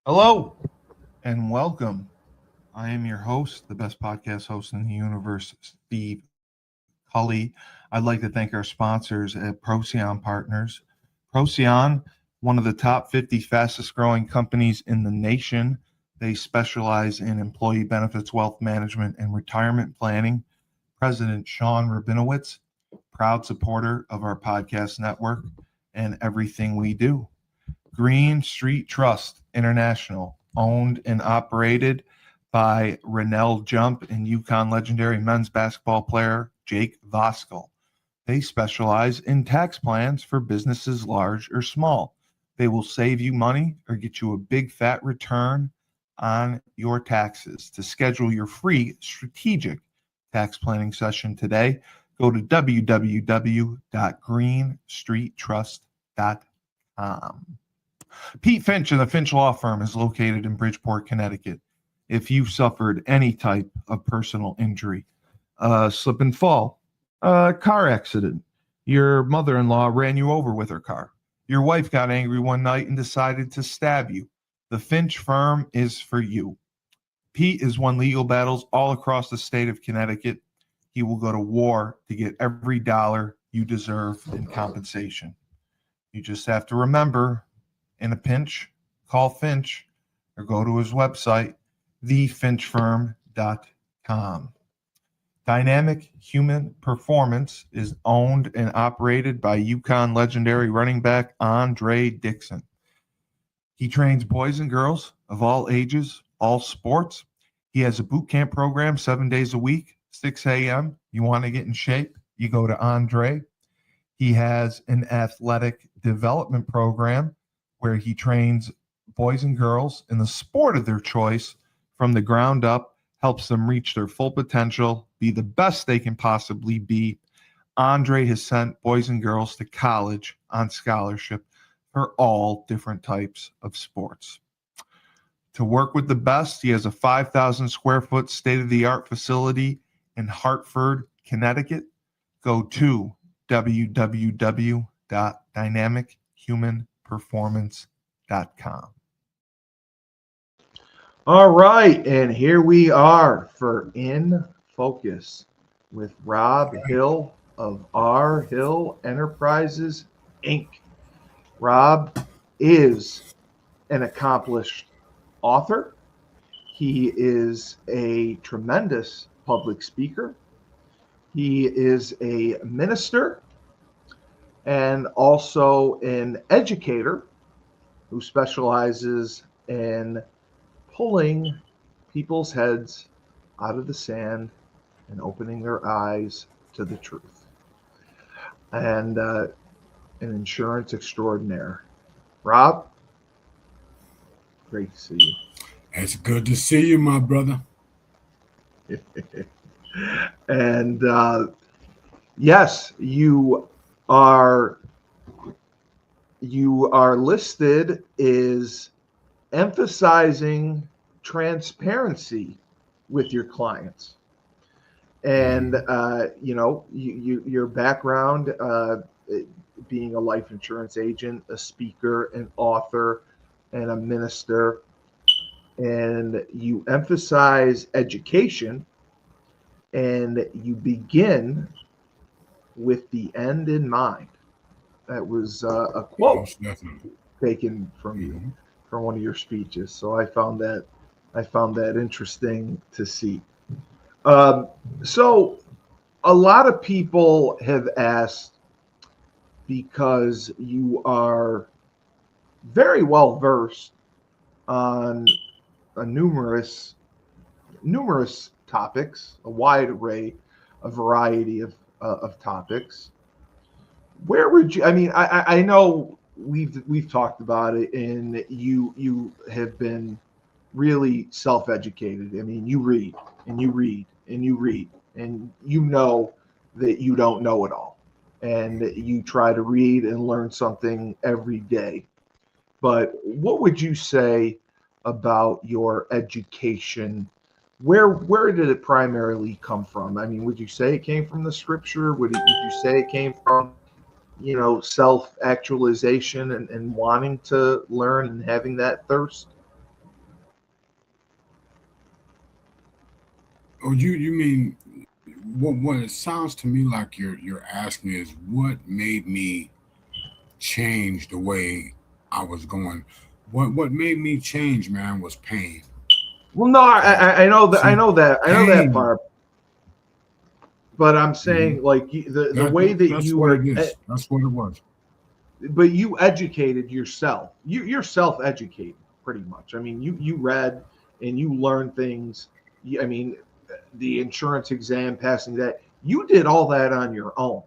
Hello and welcome. I am your host, the best podcast host in the universe, Steve Cully. I'd like to thank our sponsors at Procyon Partners. Procyon, one of the top 50 fastest growing companies in the nation. They specialize in employee benefits, wealth management, and retirement planning. President Sean Rabinowitz, proud supporter of our podcast network and everything we do. Green Street Trust International, owned and operated by Rennell Jump and Yukon legendary men's basketball player Jake Voskuhl. They specialize in tax plans for businesses large or small. They will save you money or get you a big fat return on your taxes. To schedule your free strategic tax planning session today, go to www.greenstreettrust.com. Pete Finch and the Finch Law Firm is located in Bridgeport, Connecticut. If you've suffered any type of personal injury, slip and fall, a car accident, your mother in law ran you over with her car, your wife got angry one night and decided to stab you, the Finch Firm is for you. Pete has won legal battles all across the state of Connecticut. He will go to war to get every dollar you deserve in compensation. You just have to remember, in a pinch, call Finch or go to his website, thefinchfirm.com. Dynamic Human Performance is owned and operated by Yukon legendary running back Andre Dixon. He trains boys and girls of all ages, all sports. He has a boot camp program 7 days a week, 6 a.m. You want to get in shape, you go to Andre. He has an athletic development program where he trains boys and girls in the sport of their choice from the ground up, helps them reach their full potential, be the best they can possibly be. Andre has sent boys and girls to college on scholarship for all different types of sports. To work with the best, he has a 5,000 square foot state-of-the-art facility in Hartford, Connecticut. Go to www.dynamichumanperformance.com. All right, and here we are for In Focus with Rob Hill of R Hill Enterprises, Inc. Rob is an accomplished author. He is a tremendous public speaker. He is a minister and also an educator who specializes in pulling people's heads out of the sand and opening their eyes to the truth. And an insurance extraordinaire. Rob, great to see you. It's good to see you, my brother. And yes, you are listed as emphasizing transparency with your clients. And your background, being a life insurance agent, a speaker, an author, and a minister, and you emphasize education, and you begin with the end in mind. That was a quote taken from you, from one of your speeches. So I found that interesting to see. So a lot of people have asked, because you are very well versed on numerous topics, a wide array, a variety of topics. Where would you? I mean, I know we've talked about it, and you have been really self-educated. I mean, you read and you read and you read, and you know that you don't know it all, and you try to read and learn something every day. But what would you say about your education? Where did it primarily come from? I mean, would you say it came from the scripture? Would you say it came from, self-actualization and wanting to learn and having that thirst? Oh, you mean what it sounds to me like you're asking is what made me change the way I was going. What made me change, man, was pain. Well, no, Okay. I know that. I See, know that. I know that pain. part. But I'm Mhm. saying, like, the way that That's you what were, it is. That's what it was. but you educated yourself. You're self-educated pretty much. I mean, you read and you learned things. I mean, the insurance exam, passing that, you did all that on your own,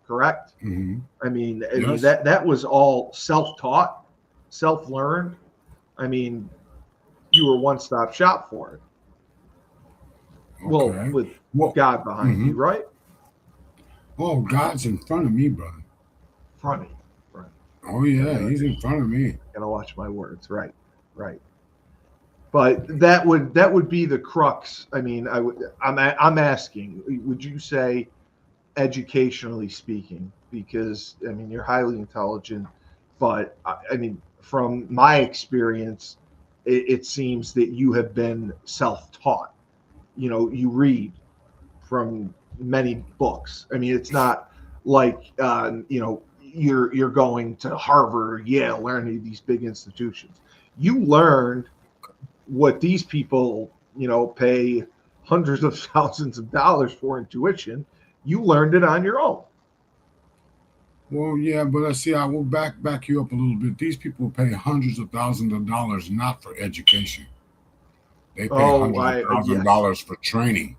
correct? Hmm. I mean Yes. that was all self-taught, self-learned. I mean, you were one-stop shop for it. Well, Okay. with Well. God behind Hmm. you, right? Oh, God's in front of me, brother. Funny, right? Oh I yeah, gotta, He's in front of me. gotta watch my words, right? Right. But that would be the crux. I mean, I'm asking, would you say educationally speaking, because I mean you're highly intelligent, but I mean from my experience, it seems that you have been self-taught. You know, you read from many books. I mean, it's not like you're going to Harvard or Yale, learning these big institutions. You learned what these people pay hundreds of thousands of dollars for in tuition. You learned it on your own. Well, yeah, but I see. I will back you up a little bit. These people pay hundreds of thousands of dollars not for education. They pay Oh, hundreds of I thousand yes, dollars for training.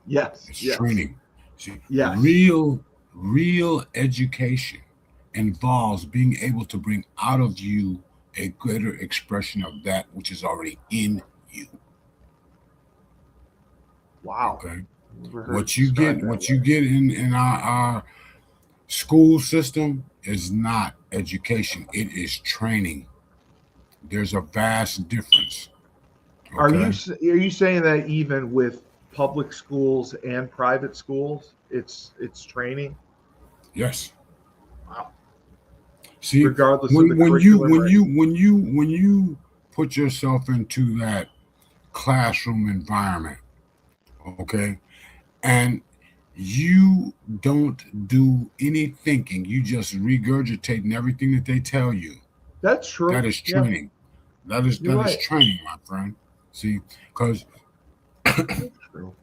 yes, It's yes, training. See, yes. real education involves being able to bring out of you a greater expression of that which is already in you. Wow, Okay. never heard it described that What way. you get in our school system is not education. It is training. There's a vast difference. Okay. Are you saying that even with public schools and private schools, it's training? Yes. Wow. See, Regardless of the curriculum or anything. when you put yourself into that classroom environment, okay, and you don't do any thinking, you just regurgitating everything that they tell you. That's That true. is Yeah, training. you're That is right. training, my friend. See, because That's true.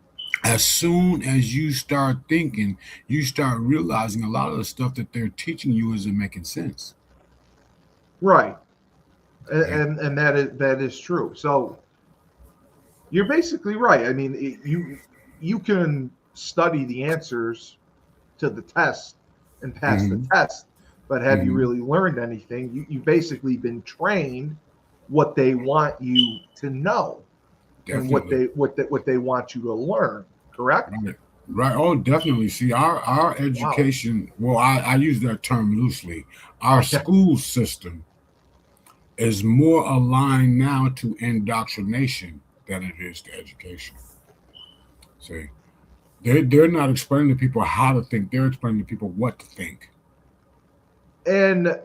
as soon as you start thinking, you start realizing a lot of the stuff that they're teaching you isn't making sense. Right. Okay. And that is true. So you're basically right. I mean, you can study the answers to the test and pass the Hmm. test, but have you Hmm. really learned anything? You've basically been trained what they want you to know and Definitely. what they want you to learn. Correct? Right. Right. Oh, definitely. See, our Wow. education, well, I use that term loosely. Our Okay. school system is more aligned now to indoctrination than it is to education. See, they're not explaining to people how to think, they're explaining to people what to think. And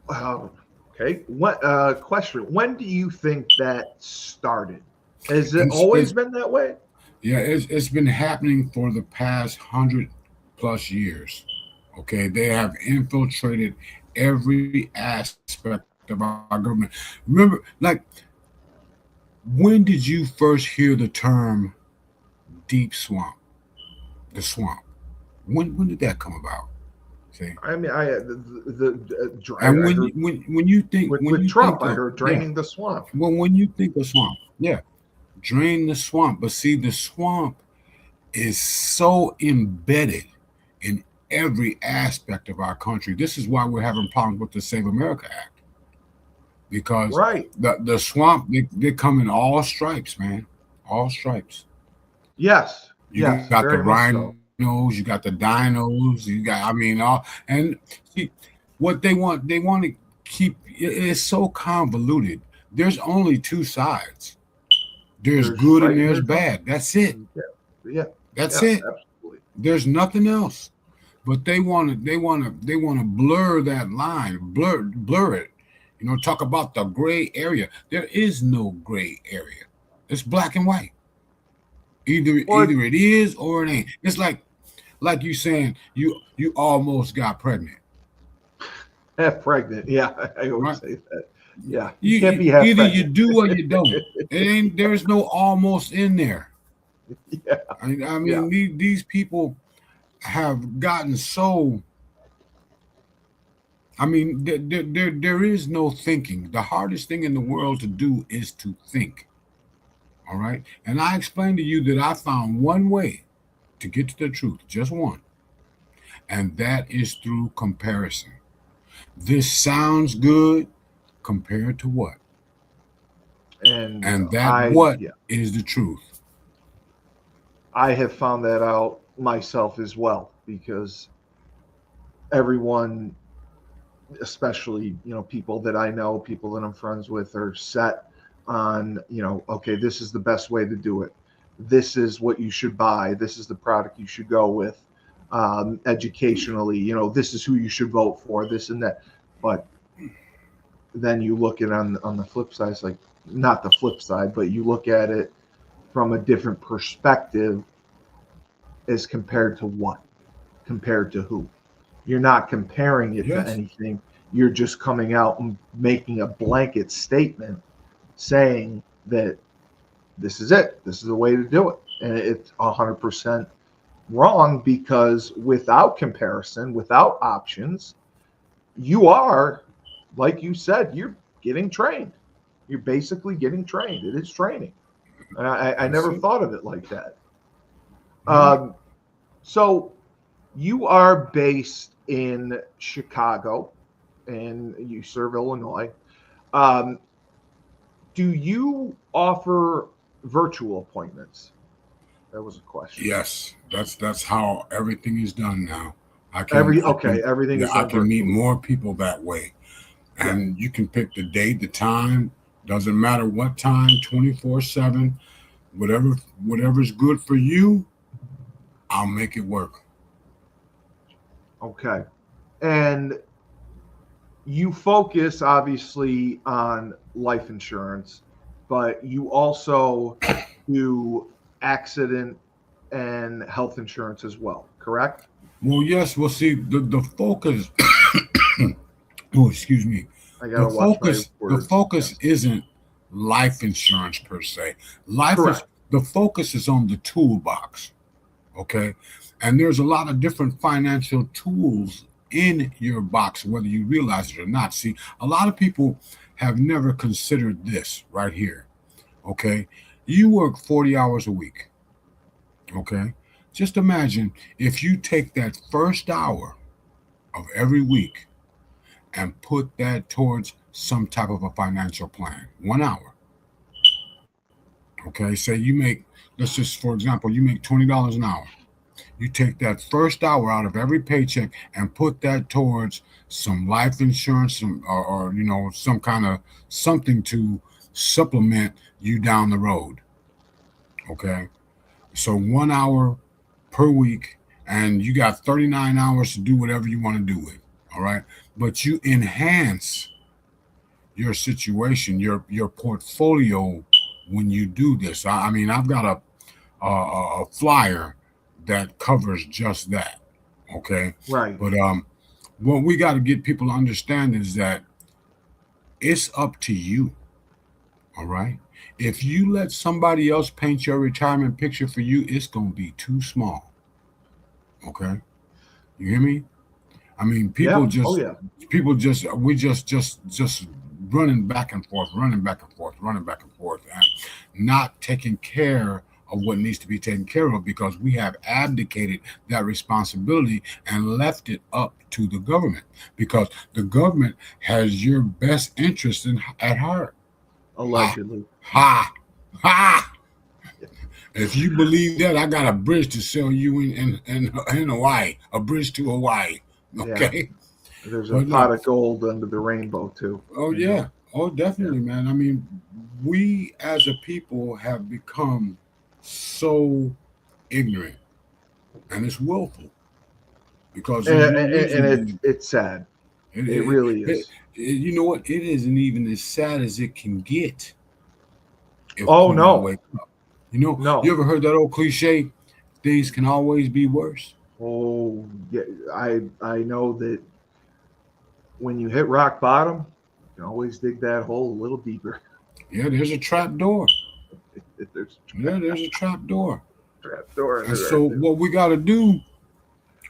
um, okay, what question? When do you think that started? Has it always It's been that way? yeah, it's been happening for the past 100+ years. Okay, they have infiltrated every aspect of our government. Remember, like, when did you first hear the term deep swamp, the swamp? When did that come about? See, I mean, and I heard when with you Trump, think I of, heard yeah, draining the swamp. well, when you think of swamp, yeah, drain the swamp. But see, the swamp is so embedded in every aspect of our country. This is why we're having problems with the Save America Act, because Right. the swamp, they come in all stripes, man, all stripes. Yes. You Yes. got the Very much so. rhinos, you got the dinos, you got, I mean, all, and see, what they want to keep, it's so convoluted. There's only two sides. There's There's good and right and there's there's wrong. bad. That's it. Yeah. Yeah. That's Yes. it. Absolutely. There's nothing else. But they want to blur that line, blur it. Talk about the gray area. There is no gray area. It's black and white. Or Either it is or it ain't. It's like you saying you almost got pregnant. half pregnant. Yeah, I always Right? say that. Yeah, you can't be half Either you pregnant. do or you don't. There's no almost in there. Yeah, I yeah. mean these people have gotten so. I mean, there is no thinking. The hardest thing in the world to do is to think. All right. And I explained to you that I found one way to get to the truth, just one, and that is through comparison. This sounds good compared to what? And And that I, what yeah, is the truth. I have found that out myself as well because everyone, especially people that I know, people that I'm friends with, are set on okay, this is the best way to do it. This is what you should buy. This is the product you should go with. Educationally, this is who you should vote for. This and that, but then you look at on the flip side, it's like not the flip side, but you look at it from a different perspective as compared to what? Compared to who? You're not comparing it to Yes. anything. You're just coming out and making a blanket statement saying that this is it. This is the way to do it. And it's 100% wrong because without comparison, without options, you are, like you said, you're getting trained. You're basically getting trained. It is training. I never thought of it like that. So you are based in Chicago and you serve Illinois. Do you offer virtual appointments? That was a question. Yes, that's how everything is done now. Everything is I done can meet virtually. more people that way. And you can pick the date, the time, doesn't matter what time, 24/7, whatever's good for you, I'll make it work. Okay. And you focus obviously on life insurance, but you also do accident and health insurance as well, correct? Well, yes, we'll see the focus. Oh, excuse me. I gotta watch my words. The focus isn't life insurance per se. Correct. The focus is on the toolbox. Okay. And there's a lot of different financial tools in your box, whether you realize it or not. See, a lot of people have never considered this right here. Okay. You work 40 hours a week. Okay. Just imagine if you take that first hour of every week and put that towards some type of a financial plan. 1 hour. Okay. Say you make, let's just, for example, you make $20 an hour. You take that first hour out of every paycheck and put that towards some life insurance or some kind of something to supplement you down the road. Okay. So 1 hour per week, and you got 39 hours to do whatever you want to do with. All right. But you enhance your situation, your portfolio when you do this. I mean, I've got a flyer that covers just that. Okay. Right. But what we got to get people to understand is that it's up to you. All right. If you let somebody else paint your retirement picture for you, it's going to be too small. Okay. You hear me? I mean, people we just running back and forth, and not taking care of what needs to be taken care of because we have abdicated that responsibility and left it up to the government because the government has your best interest at heart. Allegedly. Ha! If you believe that, I got a bridge to sell you in Hawaii, a bridge to Hawaii. Okay. Yeah. There's a pot of gold under the rainbow too. Oh yeah. Oh, definitely, man. I mean, we as a people have become so ignorant, and it's willful because it's sad. It really is. You know what? It isn't even as sad as it can get. Oh no. Wake up. You know, No. you ever heard that old cliche? Things can always be worse. Oh, yeah, I know that when you hit rock bottom, you can always dig that hole a little deeper. Yeah, there's a trap door. There's There's a trap door. a trap door in And there. so what we got to do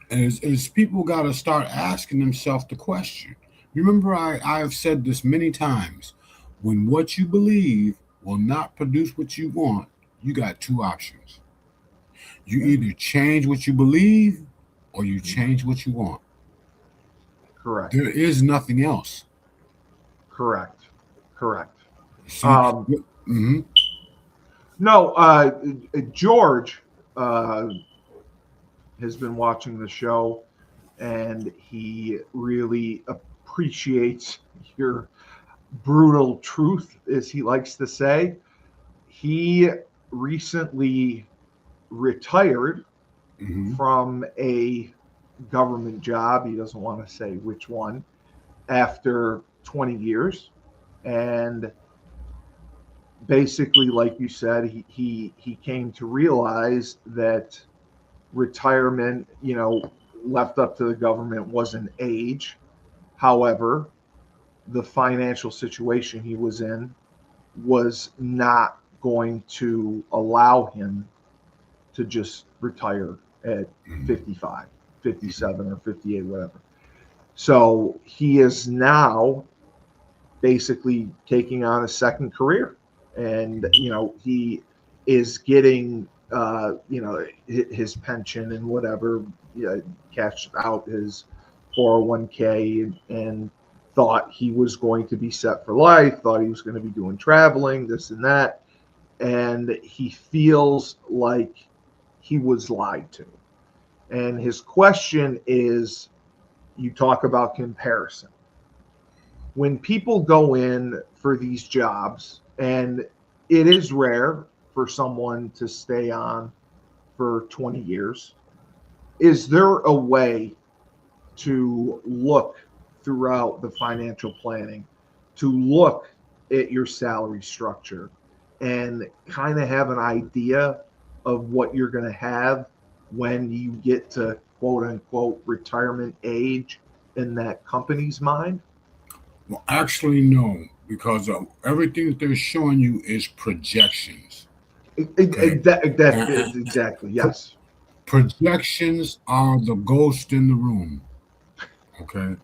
is people got to start asking themselves the question. Remember, I have said this many times. When what you believe will not produce what you want, you got two options. You either change what you believe or you change what you want. Correct. There is nothing else. Correct. See, Um, No, George has been watching the show, and he really appreciates your brutal truth, as he likes to say. He recently retired from a government job. He doesn't want to say which one, after 20 years. And basically, like you said, he came to realize that retirement, left up to the government, was an age. However, the financial situation he was in was not going to allow him to just retire at 55, 57, or 58, whatever. So he is now basically taking on a second career. And, he is getting, his pension and whatever, cashed out his 401k, and thought he was going to be set for life, thought he was going to be doing traveling, this and that. And he feels like he was lied to. And his question is, you talk about comparison. When people go in for these jobs, and it is rare for someone to stay on for 20 years, is there a way to look throughout the financial planning, to look at your salary structure and kind of have an idea of what you're going to have when you get to quote unquote retirement age in that company's mind? Well, actually, no, because everything that they're showing you is projections. Exactly, yes. Projections are the ghost in the room. Okay.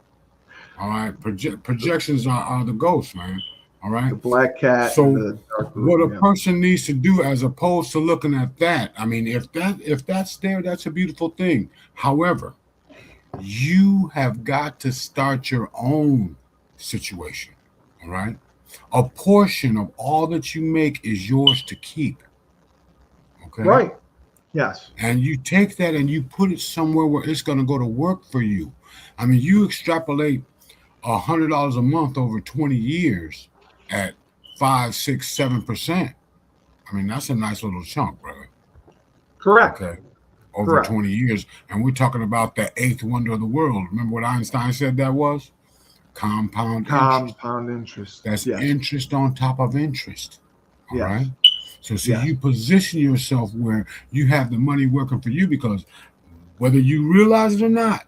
All right. Projections are the ghost, man. All right. The black cat. So and the dark what a blue, yeah. person needs to do, as opposed to looking at that, I mean, if that's there, that's a beautiful thing. However, you have got to start your own situation. All right. A portion of all that you make is yours to keep. Okay. Right. Yes. And you take that and you put it somewhere where it's going to go to work for you. I mean, you extrapolate $100 a month over 20 years at 5, 6, 7%. I mean, that's a nice little chunk, brother. Correct. Okay. Over 20 years. And we're talking about the eighth wonder of the world. Remember what Einstein said that was? Compound interest. That's interest on top of interest. All right. So you position yourself where you have the money working for you, because whether you realize it or not,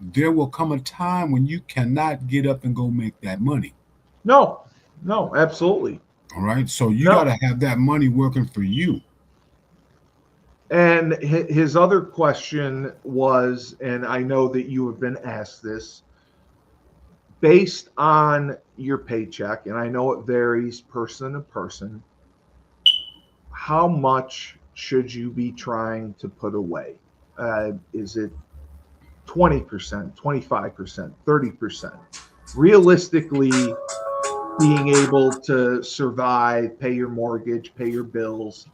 there will come a time when you cannot get up and go make that money. No, absolutely. All right. So you got to have that money working for you. And his other question was, and I know that you have been asked this, based on your paycheck, and I know it varies person to person, how much should you be trying to put away? Is it 20%, 25%, 30%? Realistically, being able to survive, pay your mortgage, pay your bills,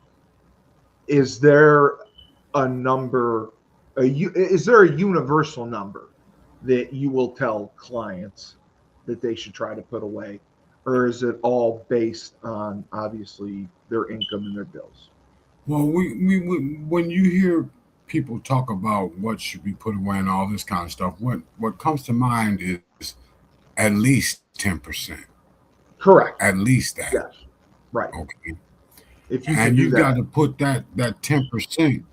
is there a number, is there a universal number that you will tell clients that they should try to put away? Or is it all based on, obviously, their income and their bills? Well, we when you hear people talk about what should be put away and all this kind of stuff, what comes to mind is at least 10%. Correct. At least that. Yes. Right. Okay. If you can And do you've got that. to put that 10%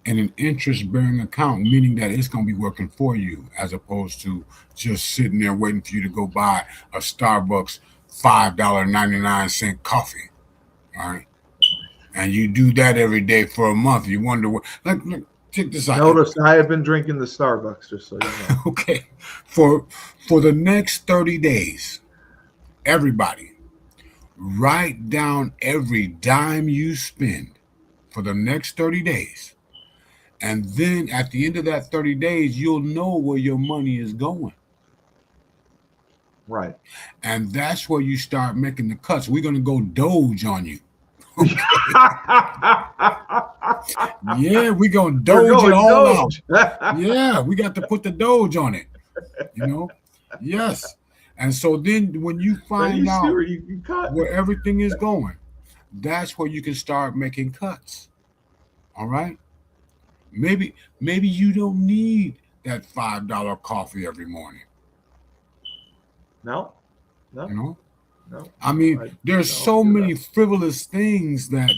in an interest-bearing account, meaning that it's going to be working for you, as opposed to just sitting there waiting for you to go buy a Starbucks $5.99 coffee. All right, and you do that every day for a month. You wonder what. Look, check this out. Notice I have been drinking the Starbucks, just so you know. Okay, for the next 30 days, everybody write down every dime you spend for the next 30 days. And then at the end of that 30 days, you'll know where your money is going. Right. And that's where you start making the cuts. We're going to go Doge on you. Yeah, we're going to Doge it all out. Yeah, we got to put the Doge on it. Yes. And so then when you find out where everything is going, that's where you can start making cuts. All right? Maybe you don't need that $5 coffee every morning. No. No. I mean, there's so many frivolous things that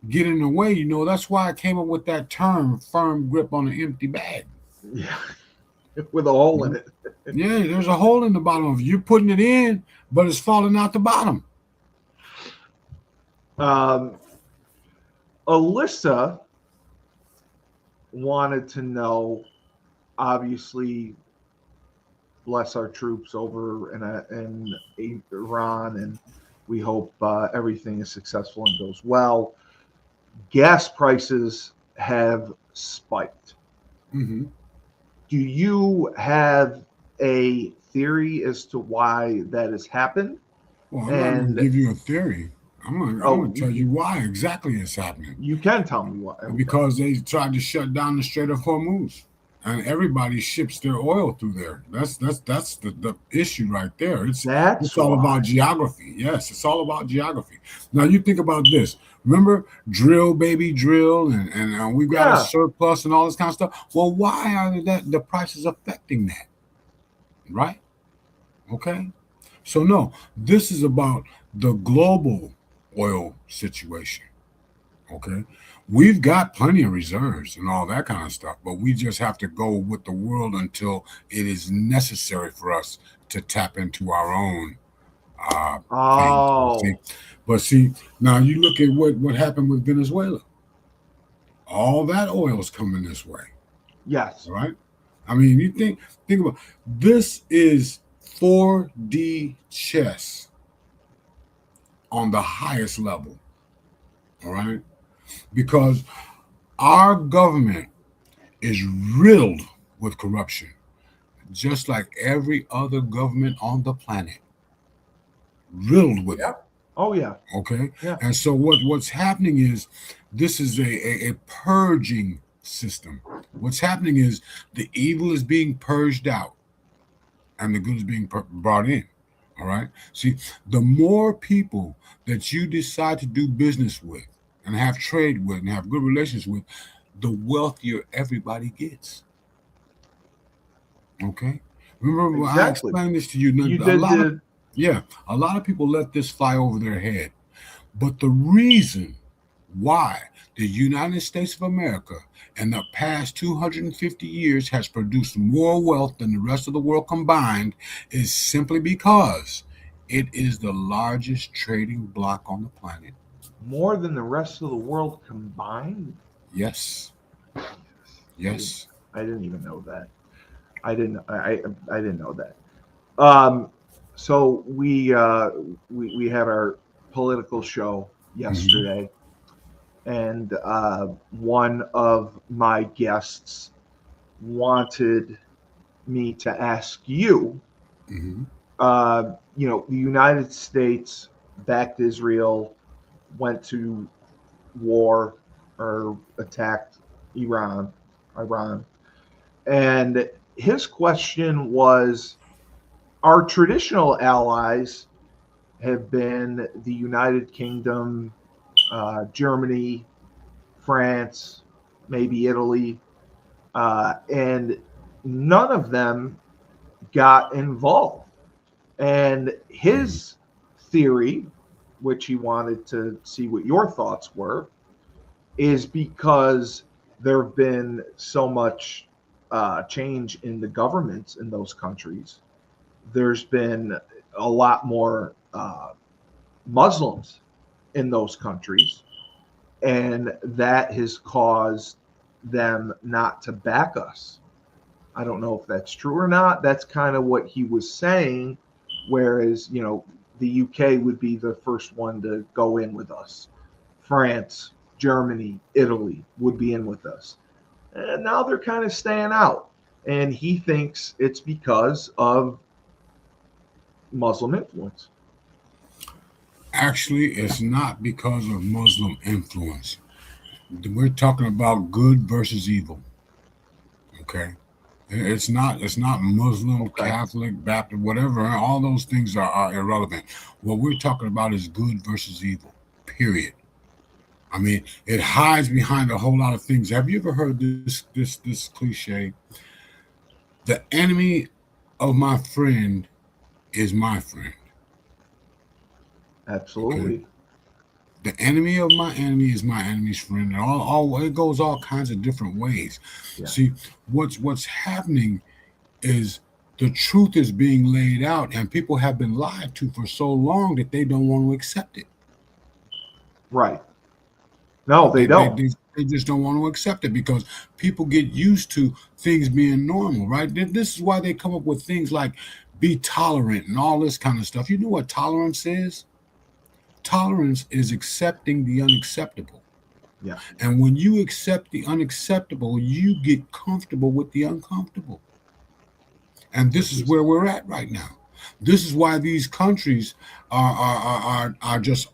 get in the way. That's why I came up with that term, firm grip on an empty bag. Yeah. With a hole in it. Yeah, there's a hole in the bottom of it. You're putting it in, but it's falling out the bottom. Alyssa wanted to know, obviously, bless our troops over in Iran, and we hope everything is successful and goes well. Gas prices have spiked. Mm-hmm. Do you have a theory as to why that has happened? Well, I'm not going to give you a theory. I'm going to tell you why exactly it's happening. You can tell me why. Because they tried to shut down the Strait of Hormuz, and everybody ships their oil through there. That's the issue right there. It's all about geography. Yes, it's all about geography. Now you think about this. Remember, drill, baby, drill, and we've got a surplus and all this kind of stuff. Well, why are the prices affecting that? Right? Okay. So no, this is about the global oil situation. Okay. We've got plenty of reserves and all that kind of stuff, but we just have to go with the world until it is necessary for us to tap into our own thing. But see, now you look at what happened with Venezuela. All that oil is coming this way. Yes. All right. I mean, you think about this is 4D chess on the highest level. All right. Because our government is riddled with corruption, just like every other government on the planet. Riddled with it. Oh, yeah. Okay. Yeah. And so what's happening is this is a purging system. What's happening is the evil is being purged out and the good is being brought in. All right. See, the more people that you decide to do business with and have trade with and have good relations with, the wealthier everybody gets. Okay. Remember, exactly. I explained this to you. A lot of people let this fly over their head. But the reason why the United States of America in the past 250 years has produced more wealth than the rest of the world combined is simply because it is the largest trading bloc on the planet. More than the rest of the world combined? Yes. Yes. I didn't even know that. I didn't know that. So we had our political show yesterday, and one of my guests wanted me to ask you. The United States backed Israel, went to war or attacked Iran, and his question was, our traditional allies have been the United Kingdom, Germany, France, maybe Italy, and none of them got involved. And his theory which he wanted to see what your thoughts were, is because there have been so much change in the governments in those countries. There's been a lot more Muslims in those countries, and that has caused them not to back us. I don't know if that's true or not. That's kind of what he was saying. Whereas, the UK would be the first one to go in with us. France, Germany, Italy would be in with us. And now they're kind of staying out. And he thinks it's because of Muslim influence. Actually, it's not because of Muslim influence. We're talking about good versus evil. Okay. It's not Muslim, Okay. Catholic, Baptist, whatever. All those things are irrelevant. What we're talking about is good versus evil, period. I mean, it hides behind a whole lot of things. Have you ever heard this cliche? The enemy of my friend is my friend. Absolutely. Okay. The enemy of my enemy is my enemy's friend. And all it goes all kinds of different ways. Yeah. See, what's happening is the truth is being laid out, and people have been lied to for so long that they don't want to accept it. Right. No, they don't. They just don't want to accept it because people get used to things being normal, right? This is why they come up with things like be tolerant and all this kind of stuff. You know what tolerance is? Tolerance is accepting the unacceptable. Yeah. And when you accept the unacceptable, you get comfortable with the uncomfortable. And this is where we're at right now. This is why these countries are just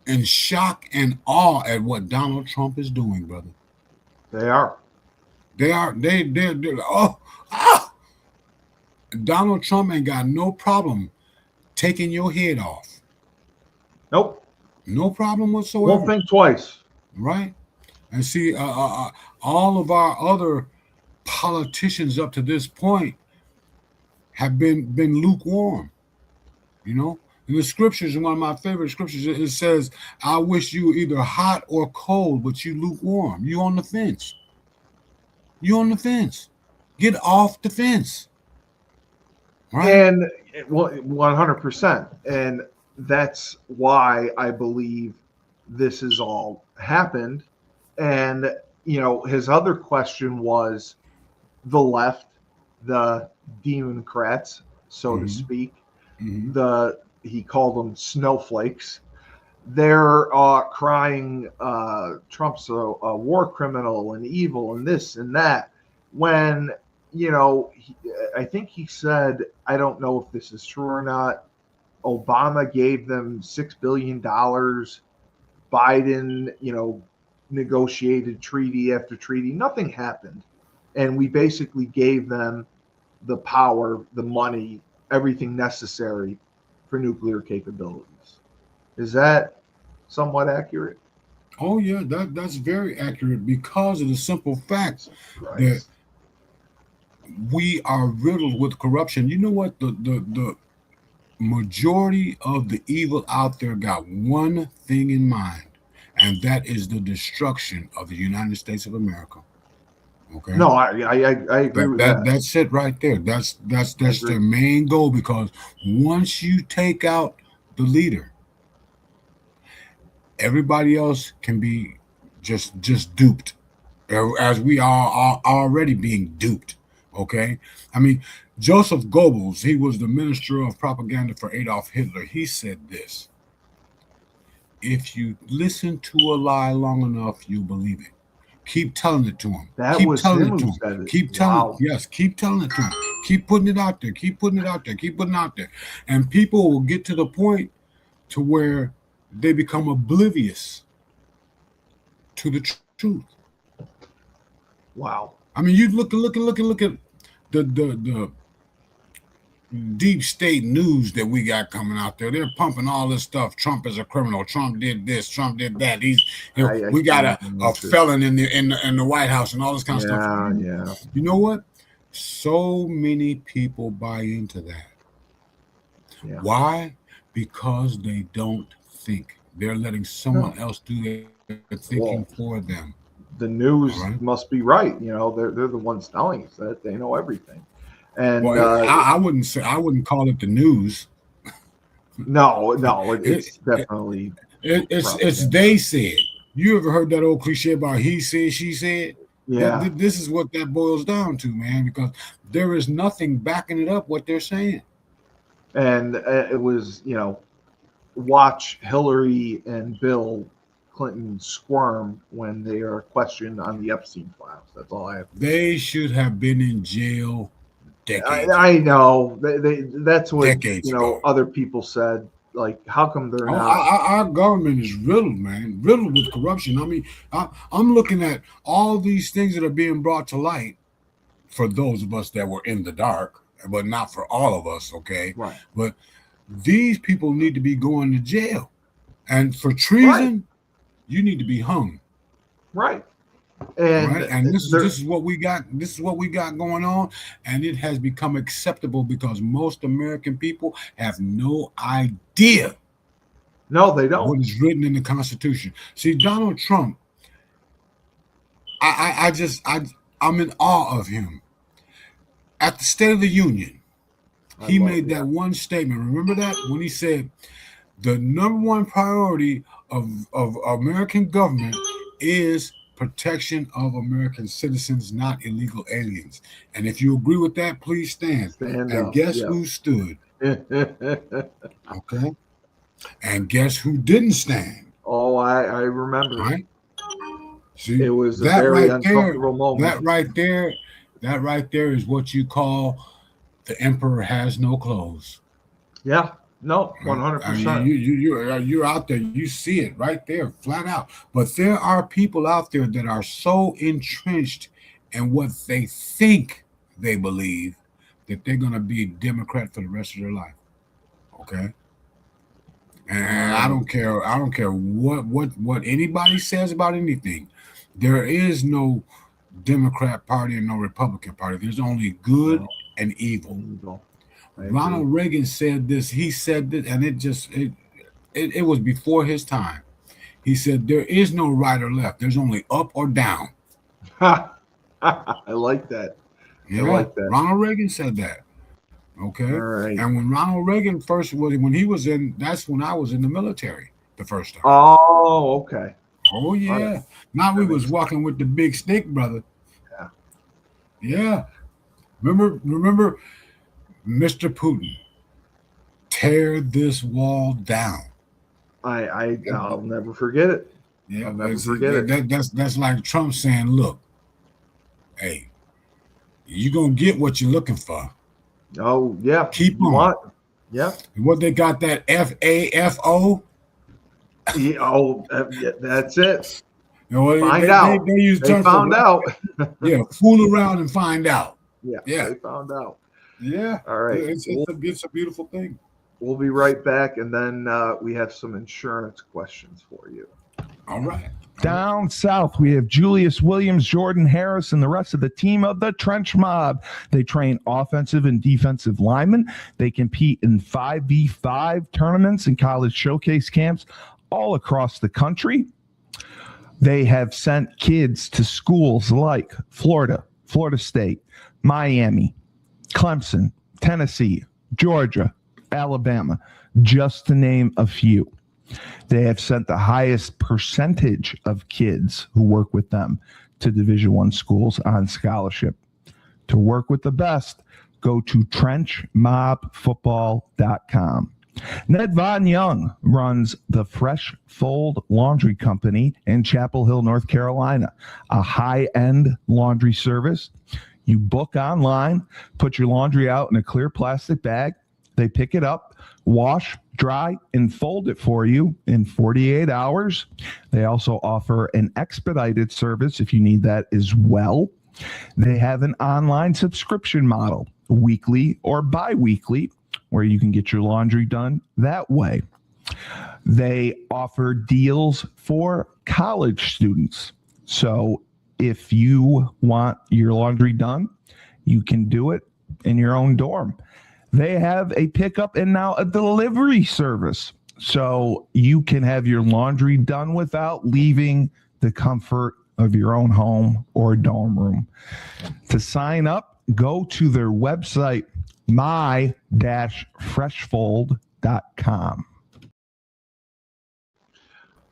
in shock and awe at what Donald Trump is doing, brother. They are. They're Donald Trump ain't got no problem taking your head off. Nope. No problem whatsoever. Won't think twice. Right? And see, all of our other politicians up to this point have been lukewarm. In the scriptures, one of my favorite scriptures, it says, I wish you were either hot or cold, but you lukewarm. You on the fence. You on the fence. Get off the fence. Right? And 100%. And that's why I believe this has all happened. And, his other question was the left, the Democrats, so to speak, he called them snowflakes. They're crying Trump's a war criminal and evil and this and that. When, I think he said, I don't know if this is true or not, Obama gave them $6 billion. Biden, negotiated treaty after treaty. Nothing happened. And we basically gave them the power, the money, everything necessary for nuclear capabilities. Is that somewhat accurate? Oh, yeah, that's very accurate because of the simple fact that we are riddled with corruption. You know what? The majority of the evil out there got one thing in mind, and that is the destruction of the United States of America. Okay. No, I agree with that. That's it right there. That's their main goal, because once you take out the leader, everybody else can be just duped, as we are already being duped. Okay. I mean, Joseph Goebbels, he was the minister of propaganda for Adolf Hitler. He said this: if you listen to a lie long enough, you believe it. Keep telling it to him. Keep telling it to him. Keep telling yes, keep telling it to him. Keep putting it out there. Keep putting it out there. Keep putting it out there. And people will get to the point to where they become oblivious to the truth. Wow. I mean, you look at the deep state news that we got coming out there. They're pumping all this stuff. Trump is a criminal. Trump did this. Trump did that. We got a felon in the White House and all this kind of stuff. Yeah. You know what? So many people buy into that. Yeah. Why? Because they don't think. They're letting someone else do their thinking for them. The news All right. must be right. You know, they're the ones telling us that they know everything. And Well, I wouldn't call it the news. no, it's definitely It's they said. You ever heard that old cliche about he said, she said? yeah. This is what that boils down to, man, because there is nothing backing it up what they're saying. And it was, you know, watch Hillary and Bill Clinton squirm when they are questioned on the Epstein files. That's all I have. They should have been in jail decades. I know that's what Decades ago. other people said. Like, how come they're not? Our government is riddled, man, riddled with corruption. I mean, I'm looking at all these things that are being brought to light for those of us that were in the dark, but not for all of us, okay? Right. But these people need to be going to jail. And for treason, you need to be hung. Right. And right? And this is what we got. This is what we got going on, and it has become acceptable because most American people have no idea. No, they don't. What is written in the Constitution. See, Donald Trump. I'm in awe of him. At the State of the Union, he made that one statement. Remember that when he said, "The number one priority of American government is protection of American citizens, not illegal aliens." And if you agree with that, please stand. And up. Guess who stood? Okay. And guess who didn't stand? Oh, I remember. Right. See, it was a very uncomfortable moment. That right there is what you call the emperor has no clothes. Yeah. No, 100%. You're out there. You see it right there, flat out. But there are people out there that are so entrenched in what they think they believe that they're going to be Democrat for the rest of their life. Okay. And I don't care what anybody says about anything. There is no Democrat Party and no Republican Party. There's only good and evil. Ronald Reagan said this. He said this, and it was before his time. He said, "There is no right or left. There's only up or down." I like that. Yeah, I like that. Ronald Reagan said that. Okay. All right. And when Ronald Reagan that's when I was in the military the first time. Oh, okay. Oh yeah. Right. Now we was walking with the big stick, brother. Yeah. Yeah. Remember. Mr. Putin, tear this wall down. I'll never forget it. Yeah, I'll never forget it. That's like Trump saying, "Look, hey, you're gonna get what you're looking for." Oh yeah, keep on. Yeah. What they got that FAFO? Yeah, that's it. You know, find out. They use they found out. Yeah, fool around and find out. Yeah. They found out. Yeah. All right. It's a beautiful thing. We'll be right back, and then we have some insurance questions for you. All right. Down south, we have Julius Williams, Jordan Harris, and the rest of the team of the Trench Mob. They train offensive and defensive linemen. They compete in 5v5 tournaments and college showcase camps all across the country. They have sent kids to schools like Florida, Florida State, Miami, Clemson, Tennessee, Georgia, Alabama, just to name a few. They have sent the highest percentage of kids who work with them to Division I schools on scholarship. To work with the best, go to trenchmobfootball.com. Ned Von Young runs the Fresh Fold Laundry Company in Chapel Hill, North Carolina, a high-end laundry service. You book online, put your laundry out in a clear plastic bag. They pick it up, wash, dry, and fold it for you in 48 hours. They also offer an expedited service if you need that as well. They have an online subscription model, weekly or bi-weekly, where you can get your laundry done that way. They offer deals for college students. So if you want your laundry done, you can do it in your own dorm. They have a pickup and now a delivery service. so you can have your laundry done without leaving the comfort of your own home or dorm room. To sign up, go to their website, my-freshfold.com.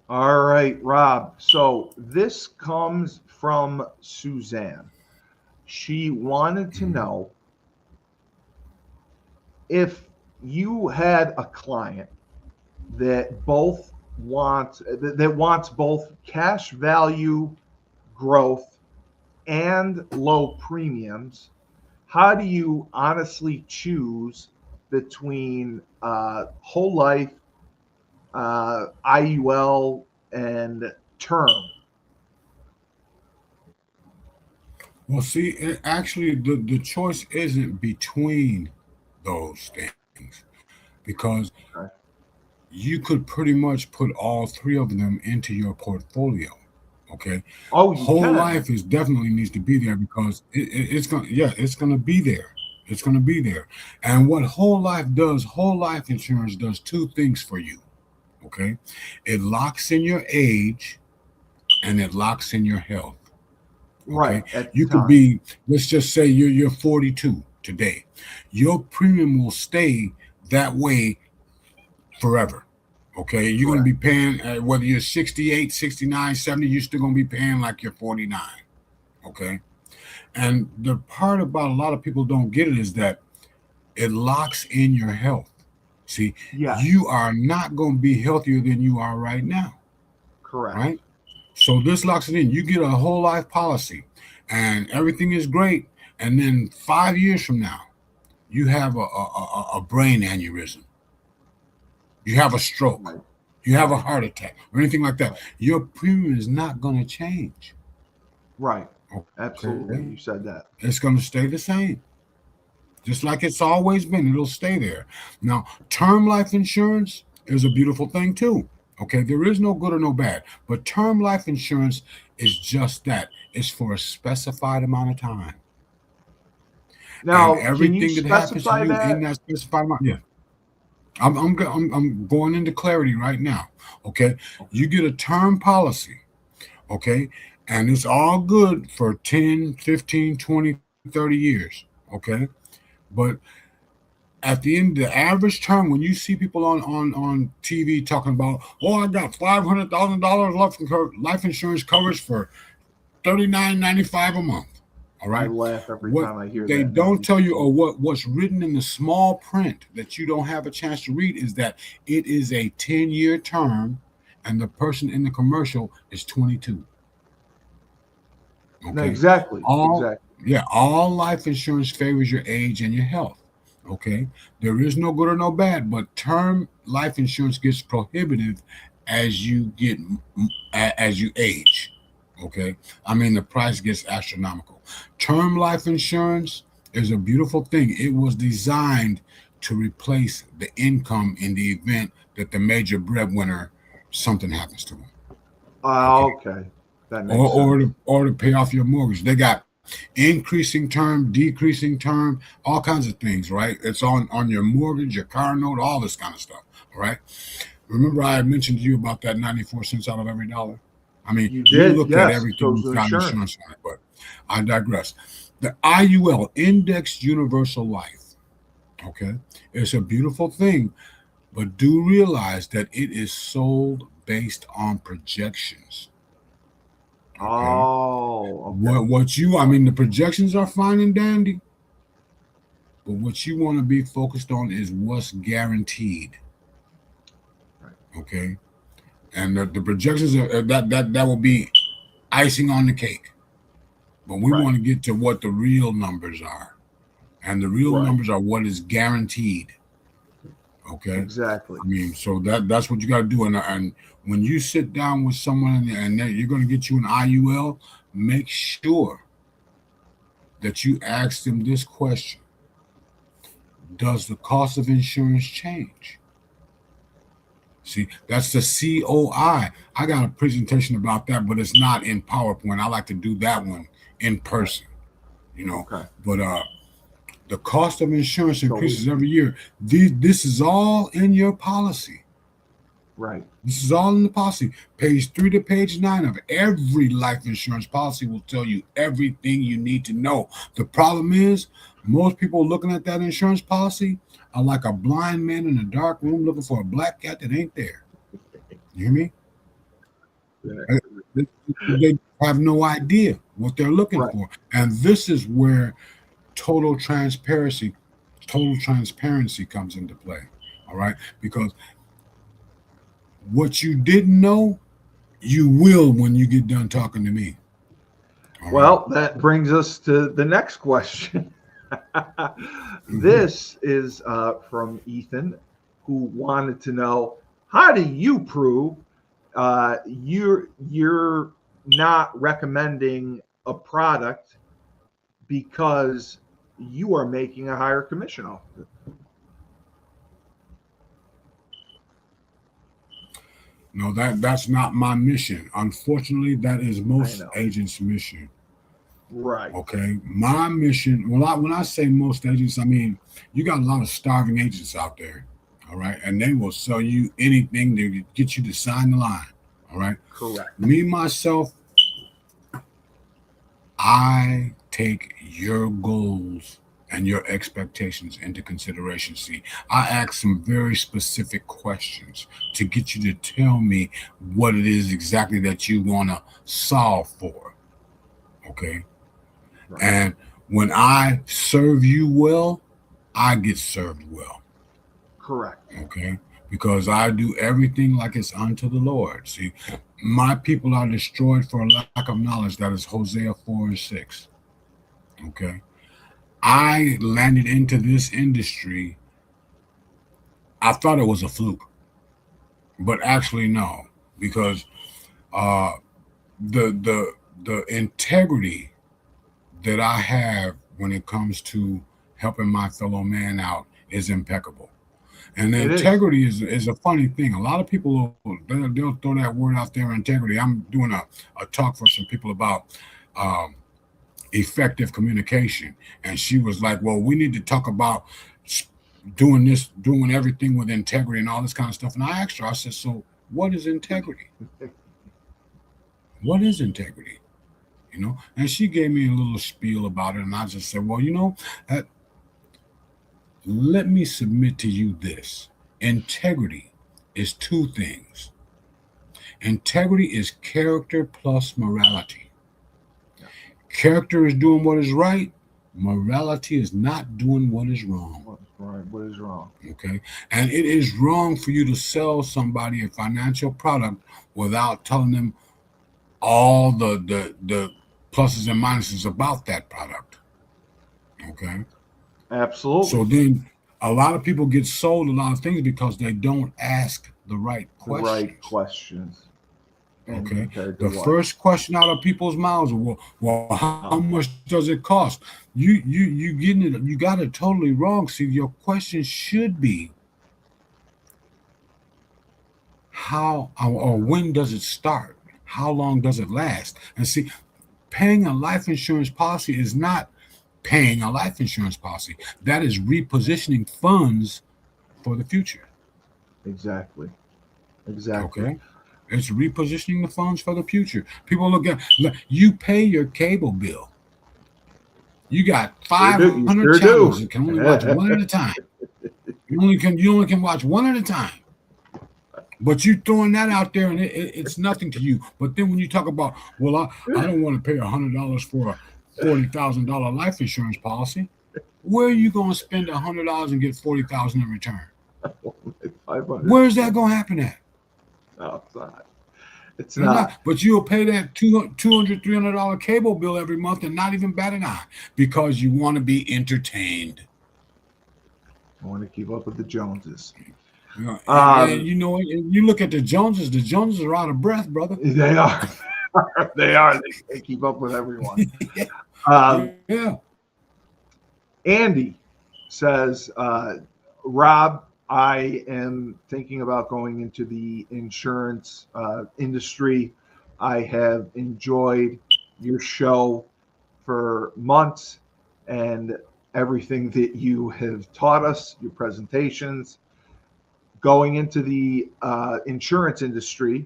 All right, Rob. So this comes from Suzanne. She wanted to know if you had a client that wants both cash value growth and low premiums, how do you honestly choose between whole life, IUL, and term? Well, see, actually, the choice isn't between those things, because Okay. you could pretty much put all three of them into your portfolio. Okay. Oh, you Whole can. life is definitely needs to be there, because it's gonna be there. It's gonna be there. And what whole life does, whole life insurance does two things for you. Okay. It locks in your age and it locks in your health. Right. At the You could time. be, let's just say you're 42 today. Your premium will stay that way forever. Okay, you're going to be paying, whether you're 68, 69, 70, you're still going to be paying like you're 49. Okay. And the part about a lot of people don't get it is that it locks in your health. See, Yeah. you are not going to be healthier than you are right now. Correct. Right. So this locks it in. You get a whole life policy and everything is great. And then 5 years from now, you have a brain aneurysm. You have a stroke. Right. You have a heart attack or anything like that. Right. Your premium is not going to change. Right. Okay. Absolutely. You said that. It's going to stay the same. Just like it's always been. It'll stay there. Now, term life insurance is a beautiful thing too. Okay, there is no good or no bad, but term life insurance is just that. It's for a specified amount of time. Now, And everything can you that happens to specify you that? in that specified amount. Yeah. I'm going into clarity right now. Okay. You get a term policy. Okay. And it's all good for 10, 15, 20, 30 years. Okay. But at the end, the average term, when you see people on TV talking about, oh, I got $500,000 life insurance coverage for $39.95 a month. All right. I laugh every What time I hear they that. don't tell you, or what's written in the small print that you don't have a chance to read, is that it is a 10-year term and the person in the commercial is 22. No, exactly. Exactly. Yeah, all life insurance favors your age and your health. Okay, there is no good or no bad, but term life insurance gets prohibitive as you age. Okay, I mean the price gets astronomical. Term life insurance is a beautiful thing. It was designed to replace the income in the event that the major breadwinner, something happens to them. Okay. That makes sense. Or to pay off your mortgage. They got increasing term, decreasing term, all kinds of things, right? It's on your mortgage, your car note, all this kind of stuff. All right. Remember I had mentioned to you about that 94 cents out of every dollar? I mean, You did, look yes. at everything Those that's are got insurance. insurance on it, but I digress. The IUL, Indexed Universal Life, okay, it's a beautiful thing, but do realize that it is sold based on projections. Okay? Oh, okay. I mean, the projections are fine and dandy, but what you want to be focused on is what's guaranteed. Right. Okay, and the projections are that will be icing on the cake, but we Right. want to get to what the real numbers are, and the real Right. numbers are what is guaranteed. Okay, Exactly. I mean, so that's what you got to do, and when you sit down with someone and you're going to get you an IUL, make sure that you ask them this question: does the cost of insurance change? See, that's the COI. I got a presentation about that, but it's not in PowerPoint. I like to do that one in person, Okay. But the cost of insurance increases every year. This is all in your policy. Right. This is all in the policy. Page 3 to page 9 of every life insurance policy will tell you everything you need to know. The problem is, most people looking at that insurance policy are like a blind man in a dark room looking for a black cat that ain't there. You hear me? Yeah. They have no idea what they're looking Right. for. And this is where total transparency comes into play. All right? Because what you didn't know, you will when you get done talking to me. All Well, that brings us to the next question. This is from Ethan, who wanted to know, how do you prove you're not recommending a product because you are making a higher commission off of it? No, that's not my mission. Unfortunately, that is most know. agents' mission. Right. Okay, my mission. Well, when I say most agents, I mean you got a lot of starving agents out there. All right, and they will sell you anything to get you to sign the line. All right. Correct. Me myself, I take your goals and your expectations into consideration. See, I ask some very specific questions to get you to tell me what it is exactly that you want to solve for. Okay. Right. And when I serve you well, I get served well. Correct. Okay. Because I do everything like it's unto the Lord. See, my people are destroyed for a lack of knowledge. That is Hosea 4:6. Okay. I landed into this industry. I thought it was a fluke, but actually no, because the integrity that I have when it comes to helping my fellow man out is impeccable. And It is. integrity is a funny thing. A lot of people they'll throw that word out there, integrity. I'm doing a talk for some people about effective communication, and she was like, well, we need to talk about doing everything with integrity and all this kind of stuff. And I asked her, I said, so what is integrity? What is integrity? You know, and she gave me a little spiel about it, and I just said, well, you know, let me submit to you this. Integrity is two things. Integrity is character plus morality. Character is doing what is right. Morality is not doing what is wrong. What's right? What is wrong? Okay. And it is wrong for you to sell somebody a financial product without telling them all the pluses and minuses about that product. Okay. Absolutely. So then a lot of people get sold a lot of things because they don't ask the right The questions. right questions. And Okay. compared to The what? first question out of people's mouths, well, how much does it cost? You getting it? You got it totally wrong. See, your question should be how or when does it start? How long does it last? And see, paying a life insurance policy is not paying a life insurance policy. That is repositioning funds for the future. Exactly. Okay. It's repositioning the funds for the future. People look you pay your cable bill. You got 500 sure channels. do. You can only watch one at a time. You only can watch one at a time. But you throwing that out there, and it's nothing to you. But then when you talk about, well, I don't want to pay $100 for a $40,000 life insurance policy. Where are you going to spend $100 and get $40,000 in return? 500. Where's that going to happen at? No, it's not. It's You're not. not. But you'll pay that $200, $300 cable bill every month and not even bat an eye because you want to be entertained. I want to keep up with the Joneses. You know, and you know what? You look at the Joneses are out of breath, brother. They are. They are. They keep up with everyone. Yeah. Andy says, Rob, I am thinking about going into the insurance industry. I have enjoyed your show for months and everything that you have taught us, your presentations. going into the insurance industry,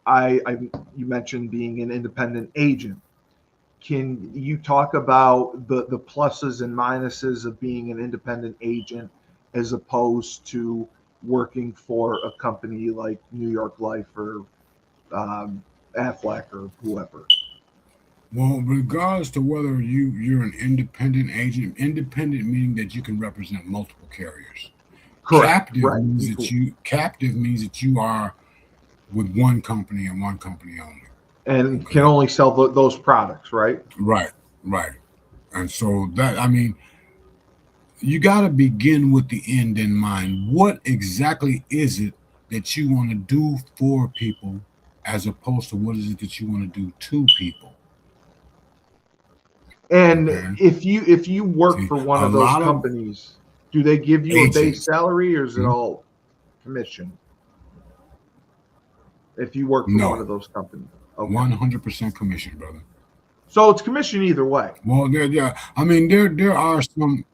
you mentioned being an independent agent. Can you talk about the pluses and minuses of being an independent agent as opposed to working for a company like New York Life or Aflac or whoever? Well, regardless to whether you're an independent agent, independent meaning that you can represent multiple carriers. Correct. Captive Right. means that you are with one company and one company only, And can only sell those products, right? right? And so that, I mean, you got to begin with the end in mind. What exactly is it that you want to do for people, as opposed to what is it that you want to do to people? And Okay. if you work See, for one a of those lot of companies, do they give you a base agents- salary or is it Mhm. all commission? If you work for No. one of those companies, okay. 100% commission, brother. So it's commission either way. Well, yeah. I mean, there are some.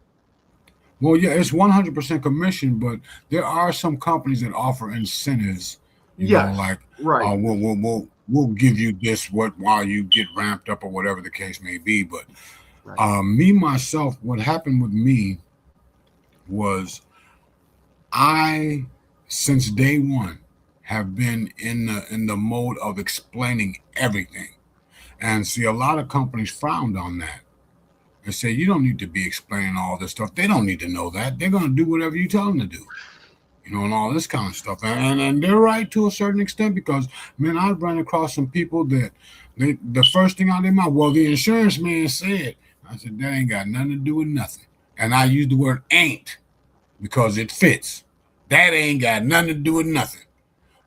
Well, yeah, it's 100% commission, but there are some companies that offer incentives. You know, Yes, like right. we'll give you this while you get ramped up or whatever the case may be. But Right. me myself, what happened with me was I, since day one, have been in the mode of explaining everything, and see a lot of companies frowned on that. They say you don't need to be explaining all this stuff. They don't need to know that. They're going to do whatever you tell them to do, you know, and all this kind of stuff. And they're right to a certain extent, because, man, I've run across some people that the first thing out of their mouth, well, the insurance man said. I said, that ain't got nothing to do with nothing. And I use the word ain't because it fits. That ain't got nothing to do with nothing,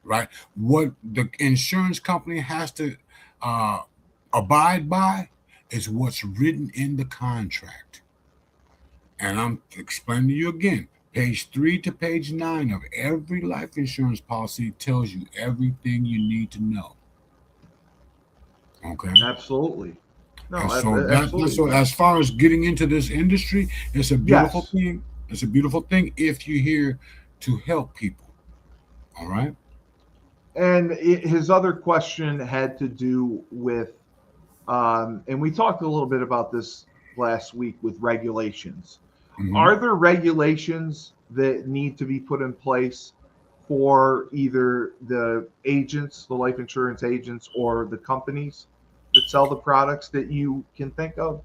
right? What the insurance company has to abide by is what's written in the contract. And I'm explaining to you again, page 3 to page 9 of every life insurance policy tells you everything you need to know. Okay. Absolutely. No, And so absolutely. so as far as getting into this industry, it's a beautiful Yes. thing. It's a beautiful thing if you're here to help people. All right. And his other question had to do with, and we talked a little bit about this last week with regulations. Mhm. Are there regulations that need to be put in place for either the agents, the life insurance agents, or the companies that sell the products that you can think of?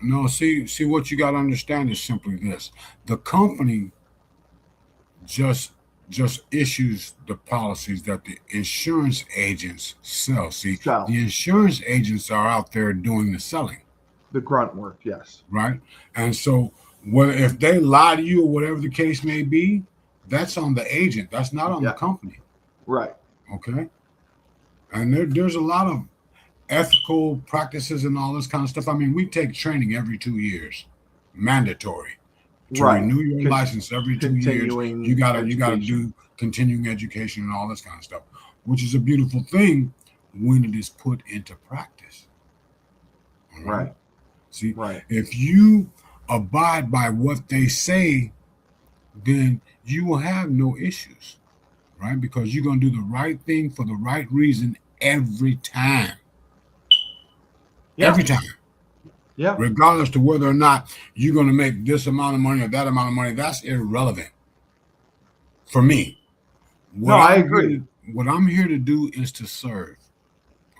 No, see what you got to understand is simply this: the company just issues the policies that the insurance agents sell. See, Sell. the insurance agents are out there doing the selling, The grunt work, yes. right? And so, whether if they lie to you or whatever the case may be, that's on the agent. That's not on the Yeah. company. Right. Okay. And there's a lot of ethical practices and all this kind of stuff. I mean, we take training every 2 years, mandatory. To Right. renew your license every 2 years, Continuing you gotta education. do continuing education and all this kind of stuff, which is a beautiful thing when it is put into practice. All Right. See, Right. if you abide by what they say, then you will have no issues, right? Because you're gonna do the right thing for the right reason every time. Yeah. Every time. Yeah. Regardless to whether or not you're going to make this amount of money or that amount of money, that's irrelevant for me. I agree. What I'm here to do is to serve.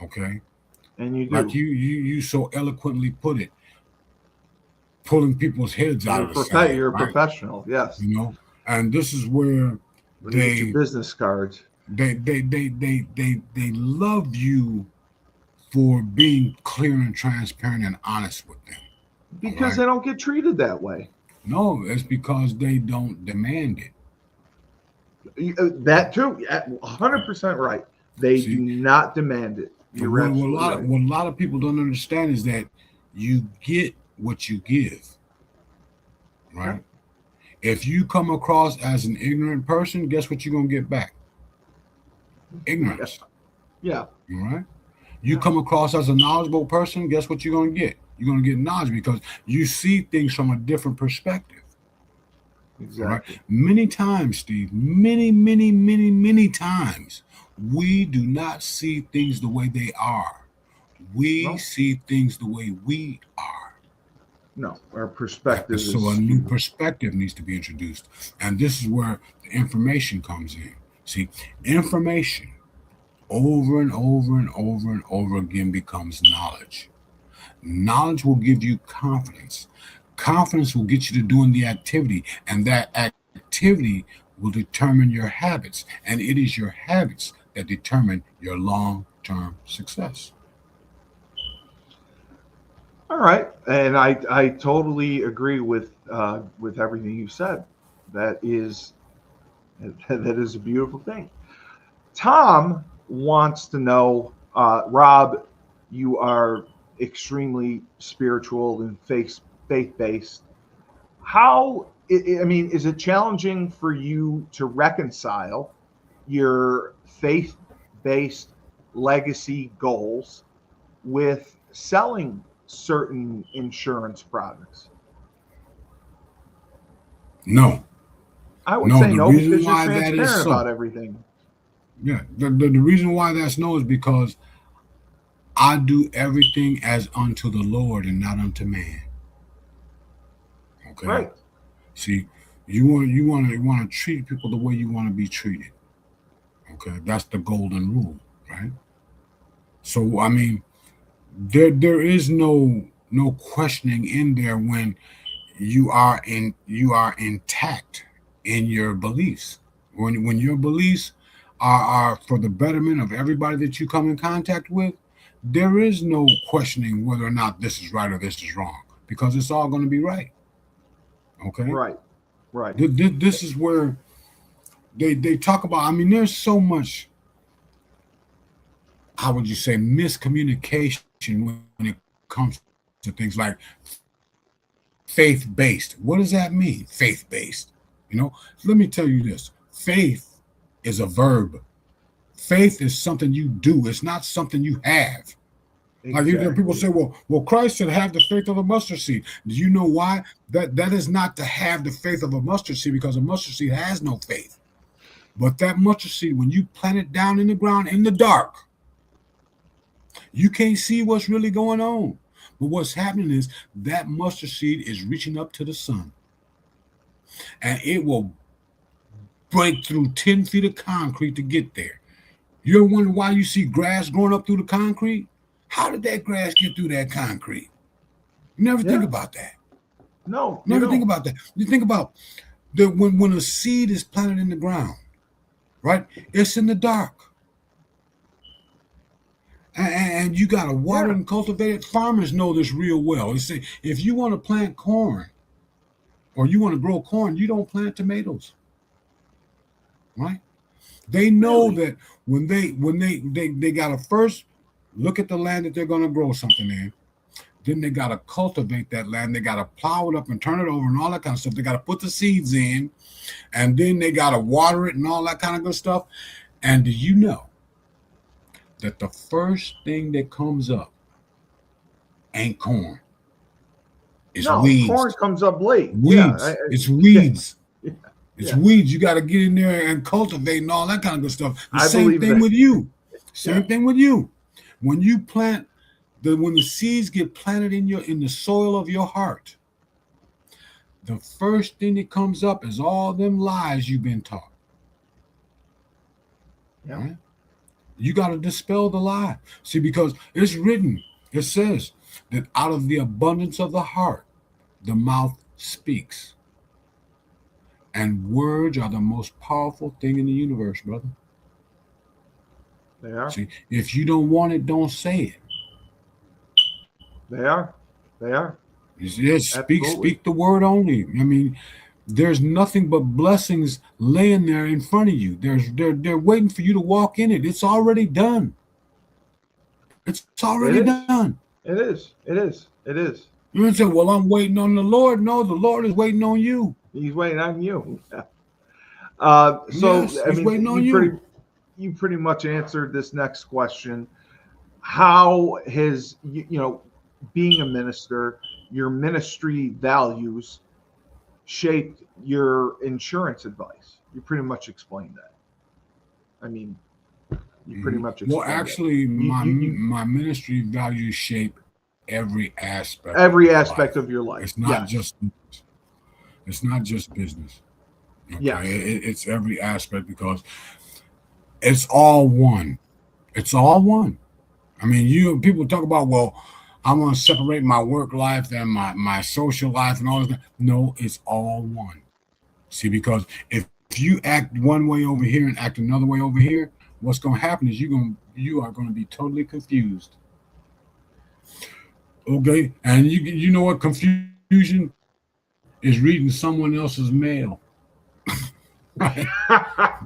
Okay. And you do. Like you so eloquently put it, pulling people's heads out of the sand. You're a right? professional, yes. You know, and this is where When you get your business cards. they love you for being clear and transparent and honest with them. Because Right. they don't get treated that way. No, it's because they don't demand it. That too, 100% right. They See, do not demand it. You're What absolutely right. a lot of people don't understand is that you get what you give, right? If you come across as an ignorant person, guess what you're gonna get back? Ignorance. Yeah. All right. You come across as a knowledgeable person, guess what you're gonna get? You're gonna get knowledge because you see things from a different perspective. Exactly. Many times, Steve, many times, we do not see things the way they are. We No. see things the way we are. No, our perspective is So a new skewed. perspective needs to be introduced. And this is where the information comes in. See, information over and over and over and over again becomes knowledge. Knowledge will give you confidence. Confidence will get you to doing the activity, and that activity will determine your habits. And it is your habits that determine your long-term success. All right, and I totally agree with everything you said. That is a beautiful thing. Tom wants to know, Rob, you are extremely spiritual and faith based. How I mean, is it challenging for you to reconcile your faith based legacy goals with selling certain insurance products? No, I would no. say The no reason because you're why that is transparent so, about everything. yeah, the reason why that's no is because I do everything as unto the Lord and not unto man. Okay. Right. See, you want to treat people the way you want to be treated. Okay, that's the golden rule, right? So I mean, there is no questioning in there when you are intact in your beliefs. When your beliefs are for the betterment of everybody that you come in contact with, there is no questioning whether or not this is right or this is wrong, because it's all going to be right. Okay. Right. Right. This is where they talk about. I mean, there's so much, how would you say, miscommunication when it comes to things like faith-based. What does that mean? Faith-based. Let me tell you this. Faith is a verb. Faith is something you do. It's not something you have. Like people say, well, Christ said, have the faith of a mustard seed. Do you know why? That is not to have the faith of a mustard seed, because a mustard seed has no faith. But that mustard seed, when you plant it down in the ground in the dark, you can't see what's really going on. But what's happening is that mustard seed is reaching up to the sun. And it will break through 10 feet of concrete to get there. You ever wonder why you see grass growing up through the concrete? How did that grass get through that concrete? You never think about that. No. Never think about that. You think about that when a seed is planted in the ground, right? It's in the dark. And you got to water and cultivate it. Farmers know this real well. They say, if you want to plant corn or you want to grow corn, you don't plant tomatoes, right? They know that when they got to first look at the land that they're going to grow something in. Then they got to cultivate that land. They got to plow it up and turn it over and all that kind of stuff. They got to put the seeds in, and then they got to water it and all that kind of good stuff. And do you know that the first thing that comes up ain't corn? It's weeds. Corn comes up late. Weeds. Yeah, it's weeds. Yeah. It's weeds. You got to get in there and cultivate and all that kind of good stuff. The same thing with you. Same thing with you. When you plant, when the seeds get planted in the soil of your heart, the first thing that comes up is all them lies you've been taught. Yeah. Right? You got to dispel the lie. See, because it's written, it says that out of the abundance of the heart, the mouth speaks. And words are the most powerful thing in the universe, brother. They are. See, if you don't want it, don't say it. They are. Yes, speak the word only. I mean, there's nothing but blessings laying there in front of you. They're waiting for you to walk in it. It's already done. It's already done. It is. You don't say, well, I'm waiting on the Lord. No, the Lord is waiting on you. He's waiting on you. Yes, I he's mean, waiting on you. You pretty much answered this next question. How has, being a minister, your ministry values shaped your insurance advice? You pretty much explained that. I mean, you pretty much explained Well, actually, You- my ministry values shape every aspect. every of my aspect life. of your life. It's not Yes. just it's not just business. Okay? Yes. It's every aspect because it's all one. It's all one. I mean, people talk about, well, I want to separate my work life and my social life and all this. No, it's all one. See, because if you act one way over here and act another way over here, what's going to happen is you are going to be totally confused. Okay, and you know what confusion is? Reading someone else's mail. Right?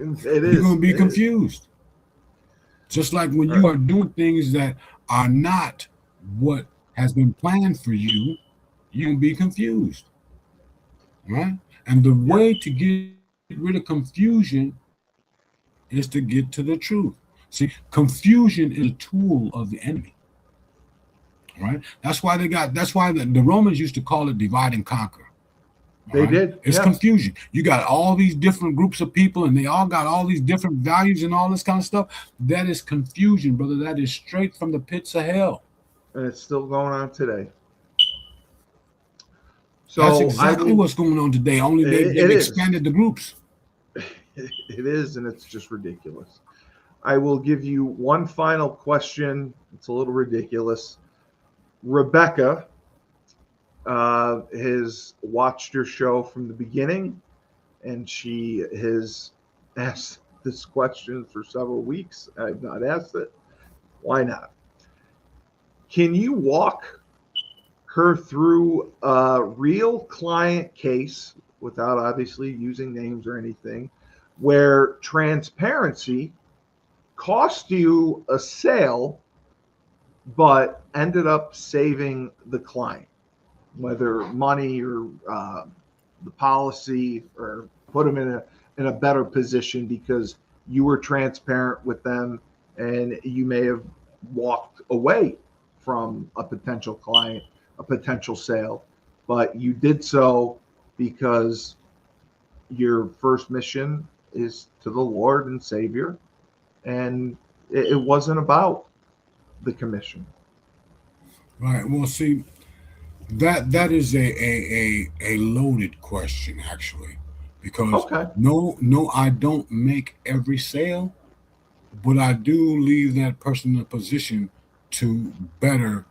It is. You're going to be It is. confused. Just like when you are doing things that are not what has been planned for you, you're going to be confused. Right? And the way to get rid of confusion is to get to the truth. See, confusion is a tool of the enemy. Right? That's why the Romans used to call it divide and conquer. They Right? did. It's yes. confusion. You got all these different groups of people and they all got all these different values and all this kind of stuff. That is confusion, brother. That is straight from the pits of hell. And it's still going on today. So That's exactly what's going on today. Only they've It is. expanded the groups. It is, and it's just ridiculous. I will give you one final question. It's a little ridiculous. Rebecca has watched your show from the beginning, and she has asked this question for several weeks. I've not asked it. Why not? Can you walk her through a real client case, without obviously using names or anything, where transparency cost you a sale but ended up saving the client, whether money or the policy, or put them in a better position because you were transparent with them and you may have walked away from a potential client, a potential sale, but you did so because your first mission is to the Lord and Savior, and it wasn't about the commission. Right. Well, see, that is a loaded question actually, because Okay. no, I don't make every sale, but I do leave that person in a position to better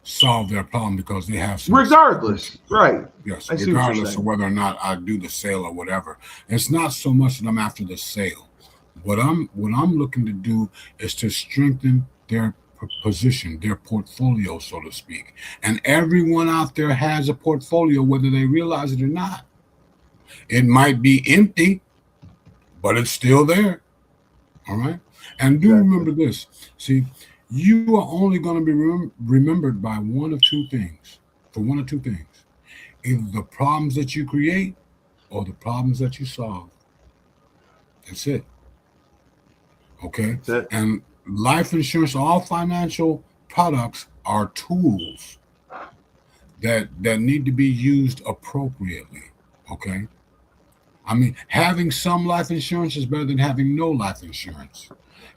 solve their problem because they have some Regardless, right? Yes, I see what you're regardless saying. of whether or not I do the sale or whatever. It's not so much that I'm after the sale. What I'm looking to do is to strengthen their position, their portfolio, so to speak. And everyone out there has a portfolio, whether they realize it or not. It might be empty, but it's still there. All right. And do Exactly. remember this. See, you are only going to be remembered by one of two things. For one or two things. Either the problems that you create or the problems that you solve. That's it. Okay? That's it. And life insurance, all financial products are tools that need to be used appropriately. Okay? I mean, having some life insurance is better than having no life insurance.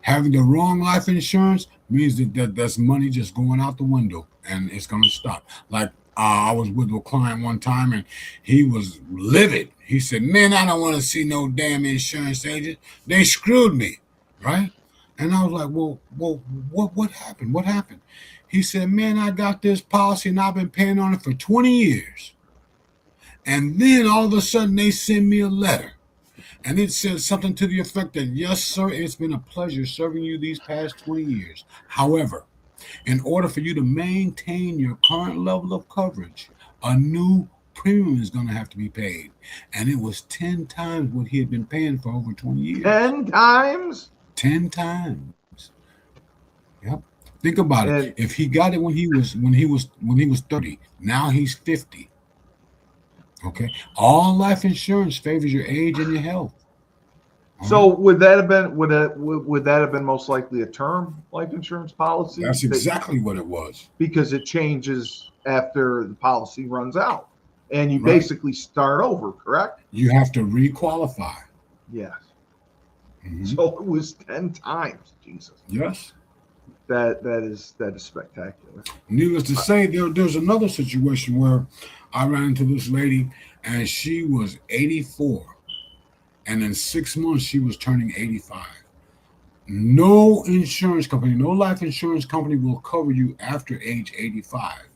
Having the wrong life insurance means that that's money just going out the window and it's going to stop. Like I was with a client one time and he was livid. He said, man, I don't want to see no damn insurance agent. They screwed me, right? And I was like, well, what happened? What happened? He said, man, I got this policy and I've been paying on it for 20 years. And then all of a sudden they send me a letter. And it says something to the effect that, yes, sir, it's been a pleasure serving you these past 20 years. However, in order for you to maintain your current level of coverage, a new premium is going to have to be paid. And it was 10 times what he had been paying for over 20 years. 10 times? 10 times. Yep. Think about And- it. If he got it when he was 30, now he's 50. Okay. All life insurance favors your age and your health. All So right? would that have been most likely a term life insurance policy? That's exactly what it was. Because it changes after the policy runs out. and you Right. basically start over, correct? You have to requalify. Yes. Mhm. So it was 10 times. Jesus. Yes. That is spectacular. Needless to say, there's another situation where I ran into this lady, and she was 84, and in 6 months she was turning 85. No insurance company, no life insurance company will cover you after age 85.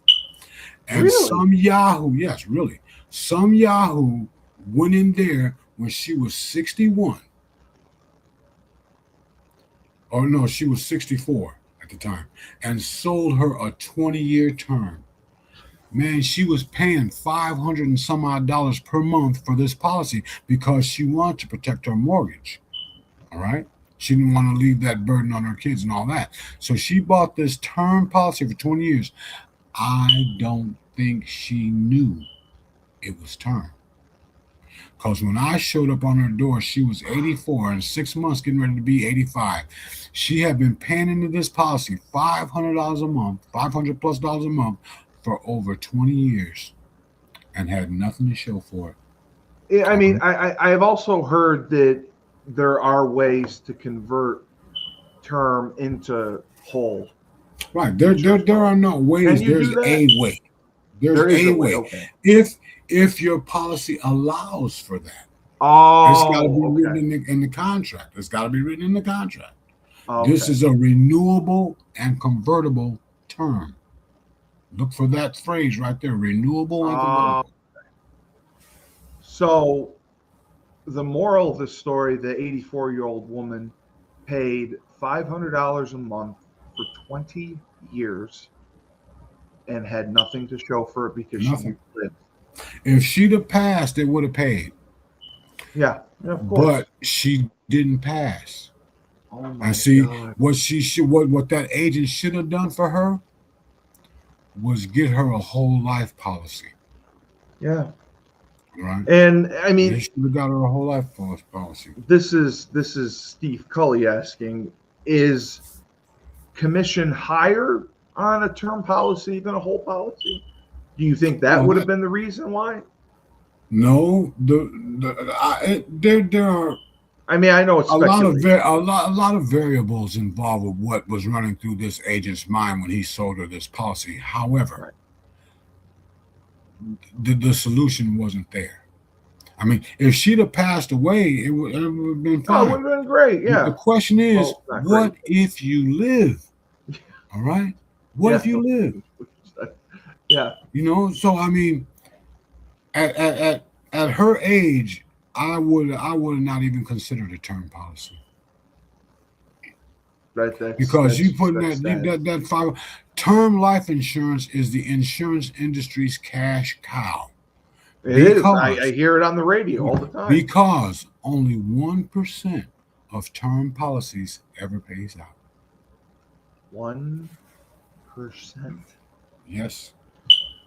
And Really? some Yahoo, yes, really, some Yahoo went in there when she was 61. Oh no, she was 64 at the time, and sold her a 20-year term. Man, she was paying 500 and some odd dollars per month for this policy because she wanted to protect her mortgage. All right. She didn't want to leave that burden on her kids and all that. So she bought this term policy for 20 years. I don't think she knew it was term. Because when I showed up on her door, she was 84 and 6 months getting ready to be 85. She had been paying into this policy $500 a month, $500 plus dollars a month for over 20 years and had nothing to show for it. Yeah, I mean, I have also heard that there are ways to convert term into whole. Right. There are no ways. Can you There's do that? a way. There's There is a a way. way. Okay. If your policy allows for that. It's got to be Oh, written okay. in the contract. It's got to be written in the contract. Okay. This is a renewable and convertible term. Look for that phrase right there, renewable and convertible. So the moral of the story, the 84-year-old woman paid $500 a month for 20 years and had nothing to show for it because Nothing. she lived. If she'd have passed, it would have paid. Yeah, of course. But she didn't pass. Oh my And see, God. what that agent should have done for her was get her a whole life policy. Yeah. Right? And I They mean, should have got her a whole life policy. this is Steve Cully asking, is commission higher on a term policy than a whole policy? Do you think that would have been the reason why? No, there are I mean, I know it's a lot speculation. of variables involved with what was running through this agent's mind when he sold her this policy. However, the solution wasn't there. I mean, if she'd have passed away, it would have been Oh, it fine. would have been great. The Yeah. question is, Well, not what if you live? All right, what if you live? Yeah. You know, so I mean, at her age, I would not even considered a term policy because you put that five. Term life insurance is the insurance industry's cash cow. It is. I hear it on the radio all the time. Because only 1% of term policies ever pays out. 1%. Yes.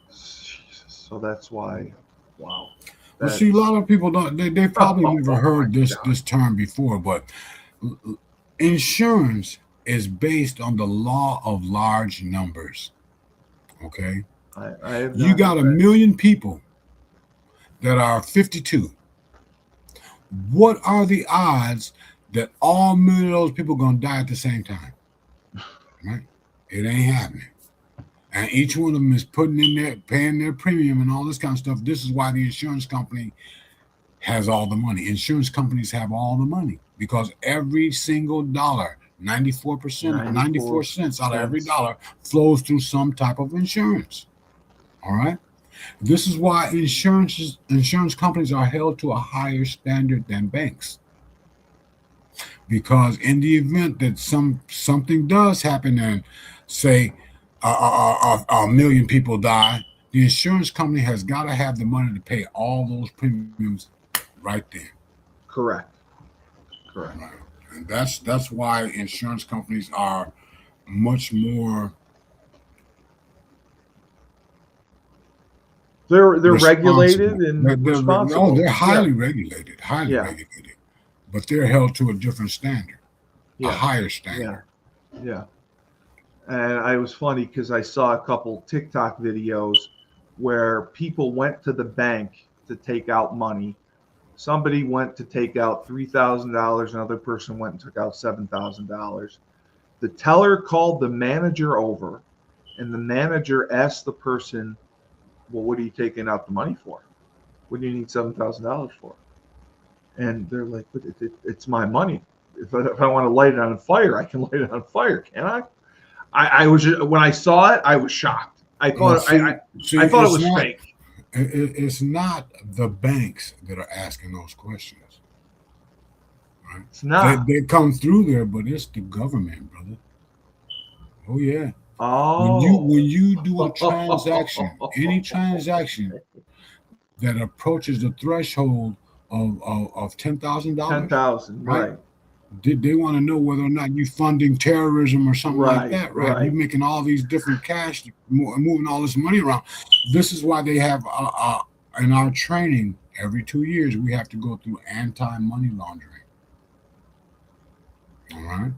Jesus. So that's why. Wow. Well, see, a lot of people don't. They probably never heard my God. this term before, but insurance is based on the law of large numbers. Okay, I have you got a million people that are 52. What are the odds that all million of those people are going to die at the same time? Right? It ain't happening. And each one of them is putting in there, paying their premium and all this kind of stuff. This is why the insurance company has all the money. Insurance companies have all the money because every single dollar, 94 cents out of every dollar flows through some type of insurance. All right. This is why insurance companies are held to a higher standard than banks. Because in the event that something does happen and say a million people die, the insurance company has got to have the money to pay all those premiums right there. Correct. Right. And that's why insurance companies are much more. They're regulated and responsible. No, they're highly regulated, regulated, but they're held to a different standard, a higher standard. Yeah. And I was funny because I saw a couple TikTok videos where people went to the bank to take out money. Somebody went to take out $3,000. Another person went and took out $7,000. The teller called the manager over, and the manager asked the person, well, what are you taking out the money for? What do you need $7,000 for? And they're like, but it's my money. If I want to light it on fire, I can light it on fire, can't I? I was when I saw it, I was shocked. I thought I thought it was fake. It's not the banks that are asking those questions. Right? It's not. They come through there, but it's the government, brother. Oh yeah. Oh. When you do a transaction, any transaction that approaches the threshold of $10,000, 10,000, right? They want to know whether or not you're funding terrorism or something like that, right? You're making all these different cash, moving all this money around. This is why they have in our training every 2 years we have to go through anti-money laundering. All right.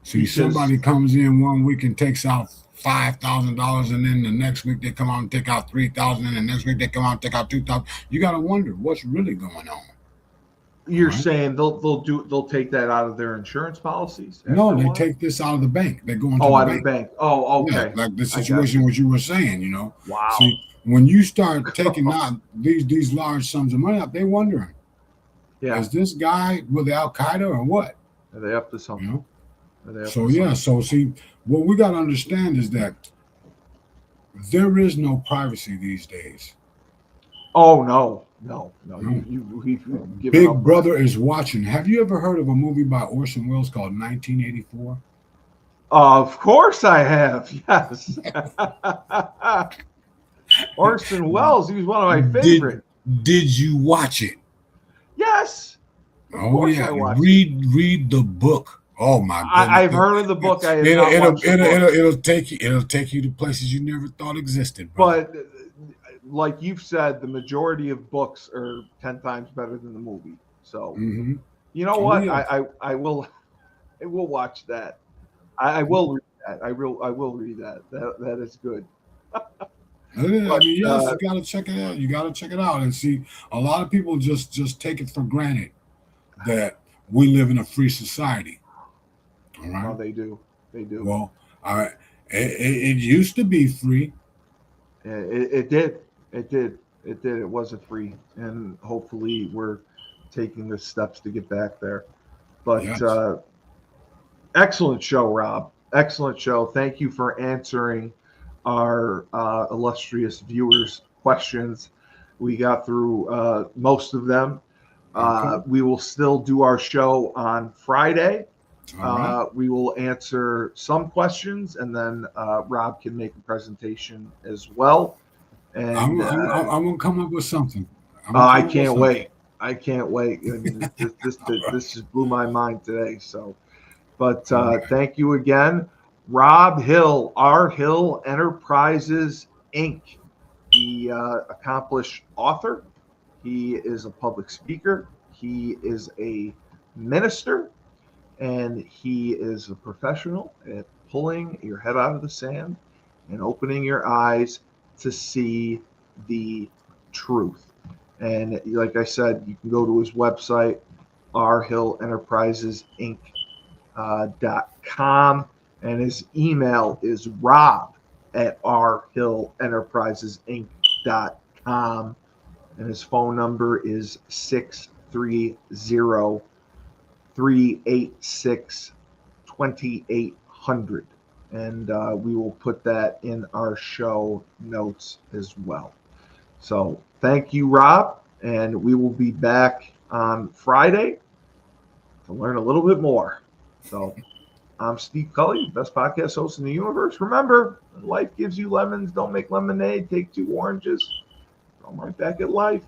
See, somebody comes in one week and takes out $5,000, and then the next week they come out and take out $3,000, and the next week they come out and take out $2,000. You got to wonder what's really going on. You're saying they'll take that out of their insurance policies? No, they take this out of the bank. They go into out of the bank. Oh, okay. Yeah, like the situation what you were saying, you know. Wow. See, when you start taking out these large sums of money out, they're wondering, is this guy with Al Qaeda or what? Are they up to something? You know? So see, what we got to understand is that there is no privacy these days. Oh no. Big Brother is watching. Have you ever heard of a movie by Orson Welles called 1984? Of course I have. Yes. Orson Welles. He was one of my favorite. Did you watch it? Yes. Oh yeah. Read the book. Oh my goodness. I've heard of the book. I have not watched the book. It'll take you to places you never thought existed. Bro. But like you've said, the majority of books are 10 times better than the movie. So you know what? Yeah. I will watch that. I will read that. I will read that. That is good. You gotta check it out. You gotta check it out and see. A lot of people just take it for granted that we live in a free society. All right. No, they do. Well, all right. It used to be free. It did. It wasn't free, and hopefully we're taking the steps to get back there. But excellent show, Rob. Excellent show. Thank you for answering our illustrious viewers' questions. We got through most of them. We will still do our show on Friday. We will answer some questions, and then Rob can make a presentation as well. And I'm gonna come up with something. I can't wait. I mean, this just blew my mind today. So, but thank you again, Rob Hill, R. Hill Enterprises Inc. The accomplished author. He is a public speaker. He is a minister, and he is a professional at pulling your head out of the sand and opening your eyes to see the truth. And like I said, you can go to his website, rhillenterprisesinc.com, and his email is rob@rhillenterprisesinc.com, and his phone number is 630-386-2800. And we will put that in our show notes as well. So thank you, Rob. And we will be back on Friday to learn a little bit more. So I'm Steve Cully, best podcast host in the universe. Remember, when life gives you lemons, don't make lemonade. Take 2 oranges. Throw them right back at life.